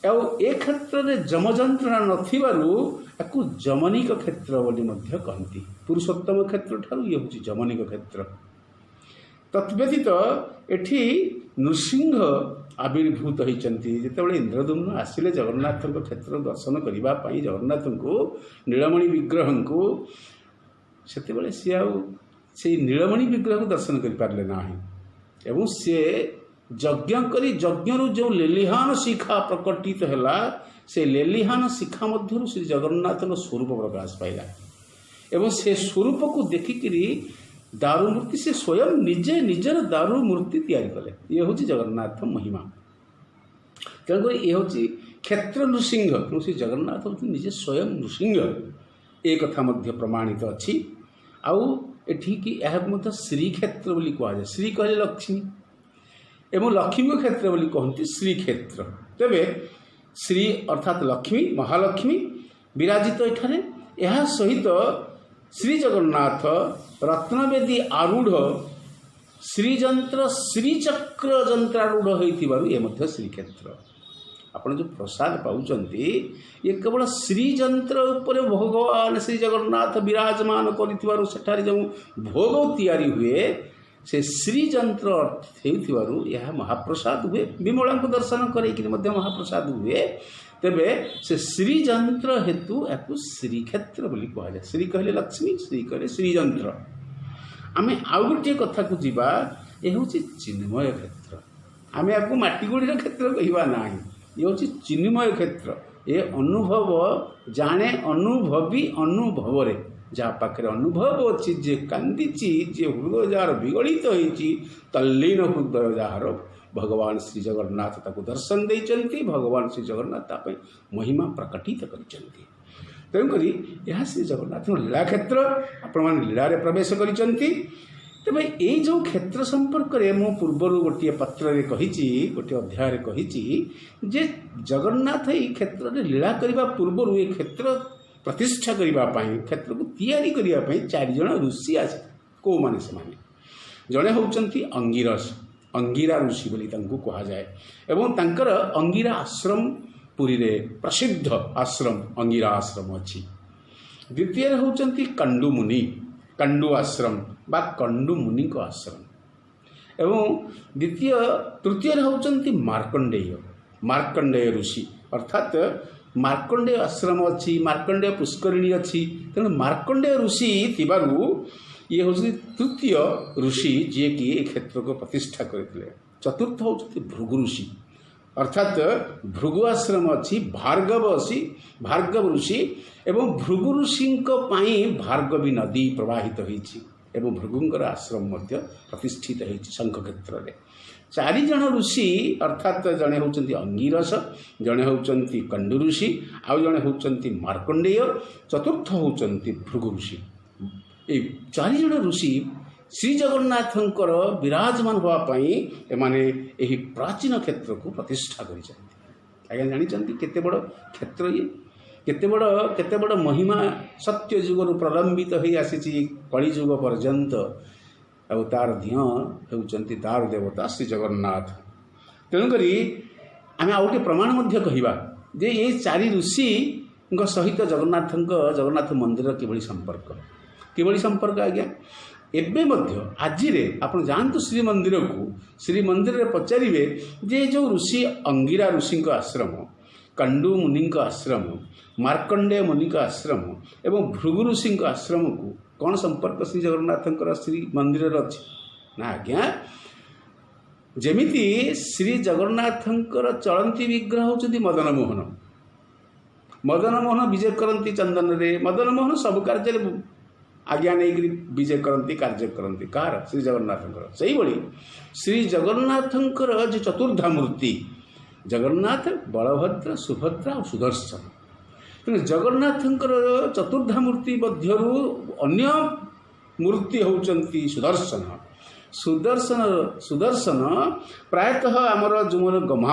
S7: ଆଉ ଏ କ୍ଷେତ୍ରରେ ଯମ ଯନ୍ତ୍ରଣା ନଥିବାରୁ ଏହାକୁ ଯମନିକ କ୍ଷେତ୍ର ବୋଲି ମଧ୍ୟ କହନ୍ତି। ପୁରୁଷୋତ୍ତମ କ୍ଷେତ୍ର ଠାରୁ ଇଏ ହେଉଛି ଯମନିକ କ୍ଷେତ୍ର। ତତ୍ବ୍ୟତୀତ ଏଠି ନୃସିଂହ ଆବିର୍ଭୂତ ହୋଇଛନ୍ତି। ଯେତେବେଳେ ଇନ୍ଦ୍ରଦ୍ୟୁମ୍ନ ଆସିଲେ ଜଗନ୍ନାଥଙ୍କ କ୍ଷେତ୍ର ଦର୍ଶନ କରିବା ପାଇଁ, ଜଗନ୍ନାଥଙ୍କୁ ନୀଳମଣି ବିଗ୍ରହଙ୍କୁ, ସେତେବେଳେ ସିଏ ଆଉ ସେଇ ନୀଳମଣି ବିଗ୍ରହକୁ ଦର୍ଶନ କରିପାରିଲେ ନାହିଁ। ଏବଂ ସିଏ ଯଜ୍ଞ କରି ଯଜ୍ଞରୁ ଯେଉଁ ଲେଲିହାନ ଶିଖା ପ୍ରକଟିତ ହେଲା, ସେ ଲେଲିହାନ ଶିଖା ମଧ୍ୟରୁ ଶ୍ରୀ ଜଗନ୍ନାଥଙ୍କ ସ୍ୱରୂପ ପ୍ରକାଶ ପାଇଲା। ଏବଂ ସେ ସ୍ୱରୂପକୁ ଦେଖିକିରି ଦାରୁ ମୂର୍ତ୍ତି, ସେ ସ୍ୱୟଂ ନିଜର ଦାରୁ ମୂର୍ତ୍ତି ତିଆରି କଲେ। ଇଏ ହେଉଛି ଜଗନ୍ନାଥ ମହିମା। ତେଣୁକରି ଇଏ ହେଉଛି କ୍ଷେତ୍ର ନୃସିଂହ। ତେଣୁ ଶ୍ରୀ ଜଗନ୍ନାଥ ହେଉଛନ୍ତି ନିଜେ ସ୍ୱୟଂ ନୃସିଂହ, ଏ କଥା ମଧ୍ୟ ପ୍ରମାଣିତ ଅଛି। ଆଉ ଏଠିକି ଏହାକୁ ମଧ୍ୟ ଶ୍ରୀକ୍ଷେତ୍ର ବୋଲି କୁହାଯାଏ। ଶ୍ରୀ କହିଲେ ଲକ୍ଷ୍ମୀ ଏବଂ ଲକ୍ଷ୍ମୀଙ୍କ କ୍ଷେତ୍ର ବୋଲି କହନ୍ତି ଶ୍ରୀକ୍ଷେତ୍ର। ତେବେ ଶ୍ରୀ ଅର୍ଥାତ୍ ଲକ୍ଷ୍ମୀ, ମହାଲକ୍ଷ୍ମୀ ବିରାଜିତ ଏଠାରେ। ଏହା ସହିତ ଶ୍ରୀ ଜଗନ୍ନାଥ ରତ୍ନବେଦୀ ଆରୂଢ଼ ଶ୍ରୀଯନ୍ତ୍ର, ଶ୍ରୀଚକ୍ର ଯନ୍ତ୍ରାରୂଢ଼ ହୋଇଥିବାରୁ ଏ ମଧ୍ୟ ଶ୍ରୀକ୍ଷେତ୍ର। ଆପଣ ଯେଉଁ ପ୍ରସାଦ ପାଉଛନ୍ତି, ଇଏ କେବଳ ଶ୍ରୀଯନ୍ତ୍ର ଉପରେ ଭଗବାନ ଶ୍ରୀ ଜଗନ୍ନାଥ ବିରାଜମାନ କରିଥିବାରୁ ସେଠାରେ ଯେଉଁ ଭୋଗ ତିଆରି ହୁଏ, ସେ ଶ୍ରୀଯନ୍ତ୍ର ହେଉଥିବାରୁ ଏହା ମହାପ୍ରସାଦ ହୁଏ। ବିମଳାଙ୍କୁ ଦର୍ଶନ କରେଇକିରି ମଧ୍ୟ ମହାପ୍ରସାଦ ହୁଏ। ତେବେ ସେ ଶ୍ରୀଯନ୍ତ୍ର ହେତୁ ଏହାକୁ ଶ୍ରୀକ୍ଷେତ୍ର ବୋଲି କୁହାଯାଏ। ଶ୍ରୀ କହିଲେ ଲକ୍ଷ୍ମୀ, ଶ୍ରୀ କହିଲେ ଶ୍ରୀଯନ୍ତ୍ର। ଆମେ ଆଉ ଗୋଟିଏ କଥାକୁ ଯିବା, ଏ ହେଉଛି ଚିନ୍ମୟ କ୍ଷେତ୍ର। ଆମେ ଏହାକୁ ମାଟିଗୋଡ଼ିର କ୍ଷେତ୍ର କହିବା ନାହିଁ, ଇଏ ହେଉଛି ଚିନ୍ମୟ କ୍ଷେତ୍ର। ଏ ଅନୁଭବ ଜାଣେ ଅନୁଭବୀ ଅନୁଭବରେ, ଯାହା ପାଖରେ ଅନୁଭବ ଅଛି, ଯିଏ କାନ୍ଦିଛି, ଯିଏ ହୃଦୟ ଯାହାର ବିଗଳିତ ହୋଇଛି, ତଲ୍ଲୀନ ହୃଦୟ ଯାହାର, ଭଗବାନ ଶ୍ରୀ ଜଗନ୍ନାଥ ତାକୁ ଦର୍ଶନ ଦେଇଛନ୍ତି। ଭଗବାନ ଶ୍ରୀ ଜଗନ୍ନାଥ ତା ପାଇଁ ମହିମା ପ୍ରକଟିତ କରିଛନ୍ତି। ତେଣୁକରି ଏହା ଶ୍ରୀ ଜଗନ୍ନାଥଙ୍କ ଲୀଳା କ୍ଷେତ୍ର। ଆପଣମାନେ ଲୀଳାରେ ପ୍ରବେଶ କରିଛନ୍ତି। ତେବେ ଏଇ ଯେଉଁ କ୍ଷେତ୍ର ସମ୍ପର୍କରେ ମୁଁ ପୂର୍ବରୁ ଗୋଟିଏ ପତ୍ରରେ କହିଛି, ଗୋଟିଏ ଅଧ୍ୟାୟରେ କହିଛି ଯେ ଜଗନ୍ନାଥ ଏଇ କ୍ଷେତ୍ରରେ ଲୀଳା କରିବା ପୂର୍ବରୁ ଏ କ୍ଷେତ୍ର ପ୍ରତିଷ୍ଠା କରିବା ପାଇଁ, କ୍ଷେତ୍ରକୁ ତିଆରି କରିବା ପାଇଁ 4 ଜଣ ଋଷି ଆସି। କେଉଁମାନେ ସେମାନେ? ଜଣେ ହେଉଛନ୍ତି ଅଙ୍ଗିରସ, ଅଙ୍ଗିରା ଋଷି ବୋଲି ତାଙ୍କୁ କୁହାଯାଏ, ଏବଂ ତାଙ୍କର ଅଙ୍ଗିରା ଆଶ୍ରମ ପୁରୀରେ ପ୍ରସିଦ୍ଧ ଆଶ୍ରମ ଅଙ୍ଗିରା ଆଶ୍ରମ ଅଛି। ଦ୍ୱିତୀୟରେ ହେଉଛନ୍ତି କଣ୍ଡୁ ମୁନି, କଣ୍ଡୁ ଆଶ୍ରମ ବା କଣ୍ଡୁ ମୁନିଙ୍କ ଆଶ୍ରମ। ଏବଂ ତୃତୀୟରେ ହେଉଛନ୍ତି ମାର୍କଣ୍ଡେୟ, ମାର୍କଣ୍ଡେୟ ଋଷି, ଅର୍ଥାତ୍ ମାର୍କଣ୍ଡେୟ ଆଶ୍ରମ ଅଛି, ମାର୍କଣ୍ଡେୟ ପୁଷ୍କରିଣୀ ଅଛି। ତେଣୁ ମାର୍କଣ୍ଡେୟ ଋଷି ଥିବାରୁ ଇଏ ହେଉଛନ୍ତି ତୃତୀୟ ଋଷି ଯିଏକି ଏ କ୍ଷେତ୍ରକୁ ପ୍ରତିଷ୍ଠା କରିଥିଲେ। ଚତୁର୍ଥ ହେଉଛନ୍ତି ଭୃଗୁ ଋଷି, ଅର୍ଥାତ୍ ଭୃଗୁ ଆଶ୍ରମ ଅଛି, ଭାର୍ଗବ ଋଷି, ଏବଂ ଭୃଗୁ ଋଷିଙ୍କ ପାଇଁ ଭାର୍ଗବୀ ନଦୀ ପ୍ରବାହିତ ହୋଇଛି ଏବଂ ଭୃଗୁଙ୍କର ଆଶ୍ରମ ମଧ୍ୟ ପ୍ରତିଷ୍ଠିତ ହୋଇଛି ଶଙ୍ଖକ୍ଷେତ୍ରରେ। 4 ଜଣ ଋଷି, ଅର୍ଥାତ୍ ଜଣେ ହେଉଛନ୍ତି ଅଙ୍ଗିରସ, ଜଣେ ହେଉଛନ୍ତି କଣ୍ଡୁ ଋଷି, ଆଉ ଜଣେ ହେଉଛନ୍ତି ମାର୍କଣ୍ଡେୟ, ଚତୁର୍ଥ ହେଉଛନ୍ତି ଭୃଗୁ ଋଷି। এই 4 ଜଣ ଋଷି ଶ୍ରୀ ଜଗନ୍ନାଥଙ୍କର ବିରାଜମାନ ହେବା ପାଇଁ ଏମାନେ ଏହି ପ୍ରାଚୀନ କ୍ଷେତ୍ରକୁ ପ୍ରତିଷ୍ଠା କରିଛନ୍ତି। ଆଜ୍ଞା ଜାଣିଛନ୍ତି କେତେ ବଡ଼ କ୍ଷେତ୍ର ଇଏ, କେତେ ବଡ଼ ମହିମା ସତ୍ୟ ଯୁଗରୁ ପ୍ରଲମ୍ବିତ ହୋଇ ଆସିଛି କଳିଯୁଗ ପର୍ଯ୍ୟନ୍ତ। ଆଉ ତାର ଦିଅଁ ହେଉଛନ୍ତି ଦାରୁ ଦେବତା ଶ୍ରୀ ଜଗନ୍ନାଥ। ତେଣୁକରି ଆମେ ଆଉ ଗୋଟିଏ ପ୍ରମାଣ ମଧ୍ୟ କହିବା ଯେ ଏଇ 4 ଋଷିଙ୍କ ସହିତ ଜଗନ୍ନାଥ ମନ୍ଦିରର କିଭଳି ସମ୍ପର୍କ ଆଜ୍ଞା। ଏବେ ମଧ୍ୟ ଆଜିରେ ଆପଣ ଯାଆନ୍ତୁ ଶ୍ରୀମନ୍ଦିରକୁ, ଶ୍ରୀମନ୍ଦିରରେ ପଚାରିବେ ଯେ ଯେଉଁ ଋଷି ଅଙ୍ଗିରା ଋଷିଙ୍କ ଆଶ୍ରମ, କଣ୍ଡୁ ମୁନିଙ୍କ ଆଶ୍ରମ, ମାର୍କଣ୍ଡେୟ ମୁନିଙ୍କ ଆଶ୍ରମ ଏବଂ ଭୃଗୁ ଋଷିଙ୍କ ଆଶ୍ରମକୁ କ'ଣ ସମ୍ପର୍କ ଶ୍ରୀ ଜଗନ୍ନାଥଙ୍କର ଶ୍ରୀମନ୍ଦିରରେ ଅଛି? ନା ଆଜ୍ଞା, ଯେମିତି ଶ୍ରୀ ଜଗନ୍ନାଥଙ୍କର ଚଳନ୍ତି ବିଗ୍ରହ ହେଉଛନ୍ତି ମଦନମୋହନ ବିଜେ କରନ୍ତି ଚନ୍ଦନରେ। ମଦନମୋହନ ସବୁ କାର୍ଯ୍ୟରେ ଆଜ୍ଞା ନେଇକରି ବିଜେ କରନ୍ତି, କାର୍ଯ୍ୟ କରନ୍ତି। କାହାର? ଶ୍ରୀ ଜଗନ୍ନାଥଙ୍କର। ସେଇଭଳି ଶ୍ରୀ ଜଗନ୍ନାଥଙ୍କର ଯେ ଚତୁର୍ଦ୍ଧା ମୂର୍ତ୍ତି, ଜଗନ୍ନାଥ, ବଳଭଦ୍ର, ସୁଭଦ୍ରା ଆଉ ସୁଦର୍ଶନ। ତେଣୁ ଜଗନ୍ନାଥଙ୍କର ଚତୁର୍ଦ୍ଧା ମୂର୍ତ୍ତି ମଧ୍ୟରୁ ଅନ୍ୟ ମୂର୍ତ୍ତି ହେଉଛନ୍ତି ସୁଦର୍ଶନ ପ୍ରାୟତଃ ଆମର ଯେଉଁ ଗହ୍ମା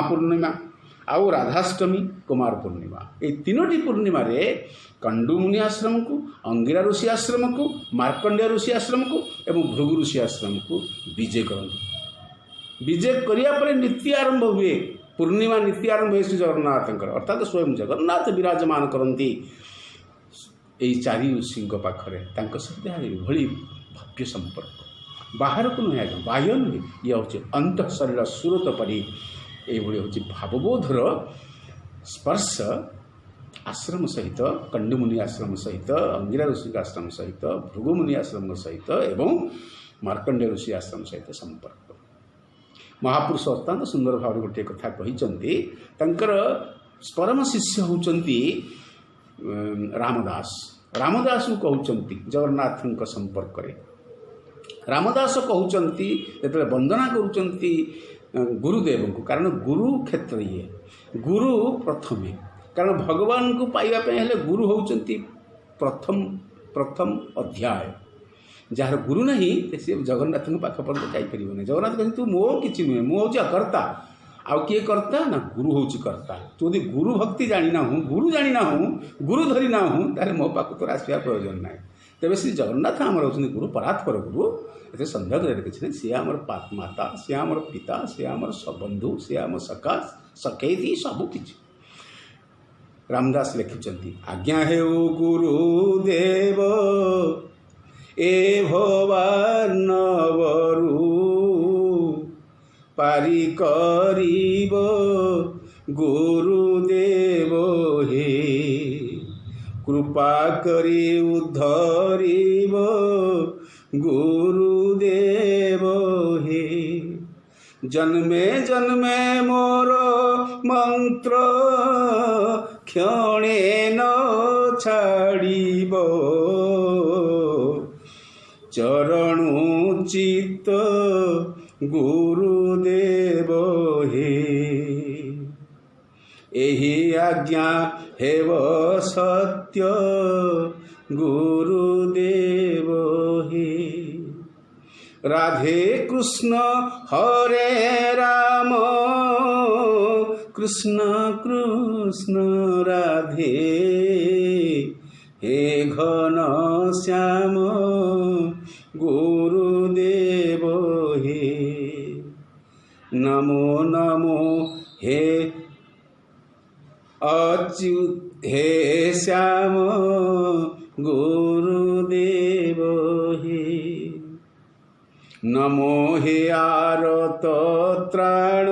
S7: ଆଉ ରାଧାଷ୍ଟମୀ, କୁମାର ପୂର୍ଣ୍ଣିମା, এই 3ଟି ପୂର୍ଣ୍ଣିମାରେ କଣ୍ଡୁମୁନି ଆଶ୍ରମକୁ, ଅଙ୍ଗିରା ଋଷି ଆଶ୍ରମକୁ, ମାର୍କଣ୍ଡେୟ ଋଷି ଆଶ୍ରମକୁ ଏବଂ ଭୃଗୁ ଋଷି ଆଶ୍ରମକୁ ବିଜେ କରନ୍ତି। ବିଜେ କରିବା ପରେ ନୀତି ଆରମ୍ଭ ହୁଏ, ପୂର୍ଣ୍ଣିମା ନୀତି ଆରମ୍ଭ ହୁଏ ଶ୍ରୀ ଜଗନ୍ନାଥଙ୍କର, ଅର୍ଥାତ୍ ସ୍ୱୟଂ ଜଗନ୍ନାଥ ବିରାଜମାନ କରନ୍ତି এই 4 ଋଷିଙ୍କ ପାଖରେ। ତାଙ୍କ ସହିତ ଏଭଳି ଭବ୍ୟ ସମ୍ପର୍କ, ବାହାରକୁ ନୁହେଁ ଆଜ୍ଞା, ବାହ୍ୟ ନୁହେଁ, ଇଏ ହେଉଛି ଅନ୍ତଃଶରୀର ସୁରତ ପରି এইଭଳି ହେଉଛି ଭାବବୋଧର ସ୍ପର୍ଶ ଆଶ୍ରମ ସହିତ, କଣ୍ଡୁମୁନି ଆଶ୍ରମ ସହିତ, ଅଙ୍ଗିରା ଋଷିଙ୍କ ଆଶ୍ରମ ସହିତ, ଭୃଗୁମୁନି ଆଶ୍ରମ ସହିତ ଏବଂ ମାର୍କଣ୍ଡେୟ ଋଷି ଆଶ୍ରମ ସହିତ ସମ୍ପର୍କ। ମହାପୁରୁଷ ଅତ୍ୟନ୍ତ ସୁନ୍ଦର ଭାବରେ ଗୋଟିଏ କଥା କହିଛନ୍ତି। ତାଙ୍କର ପରମ ଶିଷ୍ୟ ହେଉଛନ୍ତି ରାମଦାସଙ୍କୁ କହୁଛନ୍ତି ଜଗନ୍ନାଥଙ୍କ ସମ୍ପର୍କରେ। ରାମଦାସ କହୁଛନ୍ତି ଯେତେବେଳେ ବନ୍ଦନା କରୁଛନ୍ତି ଗୁରୁଦେବଙ୍କୁ, କାରଣ ଗୁରୁ କ୍ଷେତ୍ର ଇଏ, ଗୁରୁ ପ୍ରଥମେ, କାରଣ ଭଗବାନଙ୍କୁ ପାଇବା ପାଇଁ ହେଲେ ଗୁରୁ ହେଉଛନ୍ତି ପ୍ରଥମ ଅଧ୍ୟାୟ। ଯାହାର ଗୁରୁ ନାହିଁ ସେ ଜଗନ୍ନାଥଙ୍କ ପାଖ ପର୍ଯ୍ୟନ୍ତ ଯାଇପାରିବନି। ଜଗନ୍ନାଥ କହିଛନ୍ତି ତୁ ମୋ କିଛି ନୁହେଁ, ମୁଁ ହେଉଛି ଅକର୍ତ୍ତା। ଆଉ କିଏ କର୍ତ୍ତା? ନା ଗୁରୁ ହେଉଛି କର୍ତ୍ତା। ତୁ ଯଦି ଗୁରୁ ଭକ୍ତି ଜାଣିନାହୁଁ, ଗୁରୁ ଜାଣିନାହୁଁ, ଗୁରୁ ଧରିନାହୁଁ, ତାହେଲେ ମୋ ପାଖକୁ ତୋର ଆସିବା ପ୍ରୟୋଜନ ନାହିଁ। ତେବେ ଶ୍ରୀ ଜଗନ୍ନାଥ ଆମର ହେଉଛନ୍ତି ଗୁରୁ, ପରାତ୍ପର ଗୁରୁ। ଏତେ ସନ୍ଦେହ କରିବାର କିଛି ନାହିଁ। ସିଏ ଆମର ମାତା, ସିଏ ଆମର ପିତା, ସିଏ ଆମର ବନ୍ଧୁ, ସିଏ ଆମ ସଖା ସଖେଇତି ସବୁ କିଛି। ରାମଦାସ ଲେଖିଛନ୍ତି, ଆଜ୍ଞା ହେଉ ଗୁରୁଦେବ ଏ ଭବାନବରୁ ପାରି କରିବ ଗୁରୁଦେବ ହେ, କୃପା କରି ଉଦ୍ଧରିବ ଗୁରୁଦେବ ହେ। ଜନ୍ମେ ଜନ୍ମେ ମୋର ମନ୍ତ୍ର କ୍ଷଣେ ନ ଛାଡ଼ିବ, ଚରଣୁ ଚିତ୍ତ ଗୁରୁଦେବ ହେ। ଏହି आज्ञा हेव सत्य गुरुदेव हे। राधे कृष्ण हरे राम कृष्ण कृष्ण राधे हे घन श्याम गुरुदेव हे। नमो नमो हे अच्युत हे श्याम गुरुदेव हे। नमो हे आरत त्राण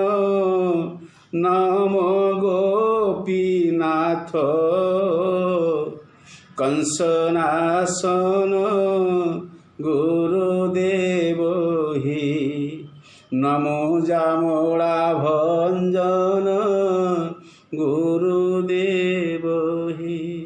S7: नमो गोपीनाथ कंसनासन गुरुदेव हे। नमो जामोला भंजन गुरुदेव हे।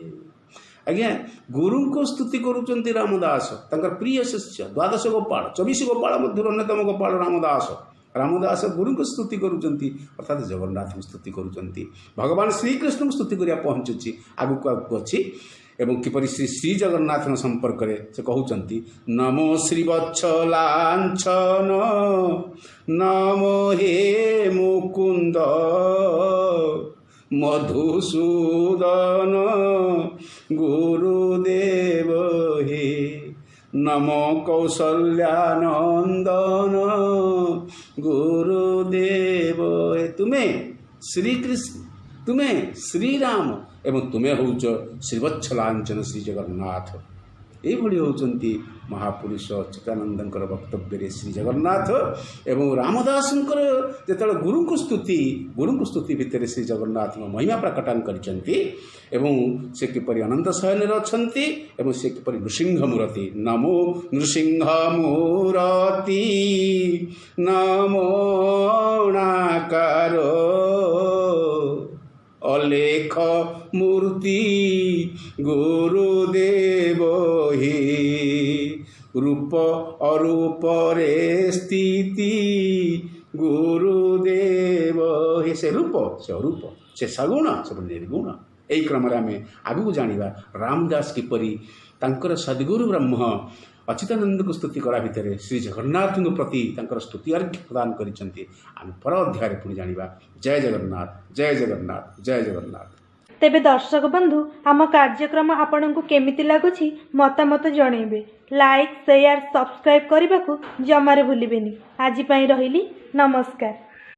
S7: आज्ञा गुरु को स्तुति करुचंती रामदास तांकर प्रिय शिष्य 12 गोपाल 24 गोपाल मध्य अन्यतम गोपाल रामदास। रामदास गुरु को स्तुति करुचंती अर्थात जगन्नाथ को स्तुति करुचंती। भगवान श्रीकृष्ण को स्तुति करिया पहुंचुची आगु अच्छी एवं किपरि श्री श्री जगन्नाथ संपर्क से कहउचंती नमो श्रीवत्सलांछन नमो हे मुकुंद मधुसूदन गुरुदेव हे। नमो कौशल्यानंदन गुरुदेव हे। तुम्हें श्री कृष्ण तुम्हें श्री राम एवं तुम्हें हूच श्रीवत्सलांचन श्री जगन्नाथ। यही होती महापुरुष चितानंदर वक्तव्य श्री जगन्नाथ एवं रामदासंकर जो गुरु को स्तुति भितर श्री जगन्नाथ महिमा प्रकटन करछंती एवं से किपरि अनंत शयन अछंती एवं से किपरि नृसिंह मूर्ति। नमो नृसिंह मूर्ति नमो नाकार अलेख मूर्ति गुरुदेव हे। रूप अरूप रे स्थिति गुरुदेव हे। से रूप से अरूप से सगुण से निर्गुण। यही क्रम आम आगू जाना रामदास किपरि तांकर सद्गुरु ब्रह्म अच्युतानंद को स्तुति करा भितर श्री जगन्नाथ प्रति तांकर स्तुति अर्घ्य प्रदान करिसेंती। आम पर अध्याय पुणी जानिबा। जय जगन्नाथ जय जगन्नाथ जय जगन्नाथ।
S3: तेबे दर्शक बंधु आम कार्यक्रम आपंक केमिति लगुछि मतामत जणेबे। लाइक शेयर सब्सक्राइब करने को जमारे भूलिबेनी। आज पई रहिली नमस्कार।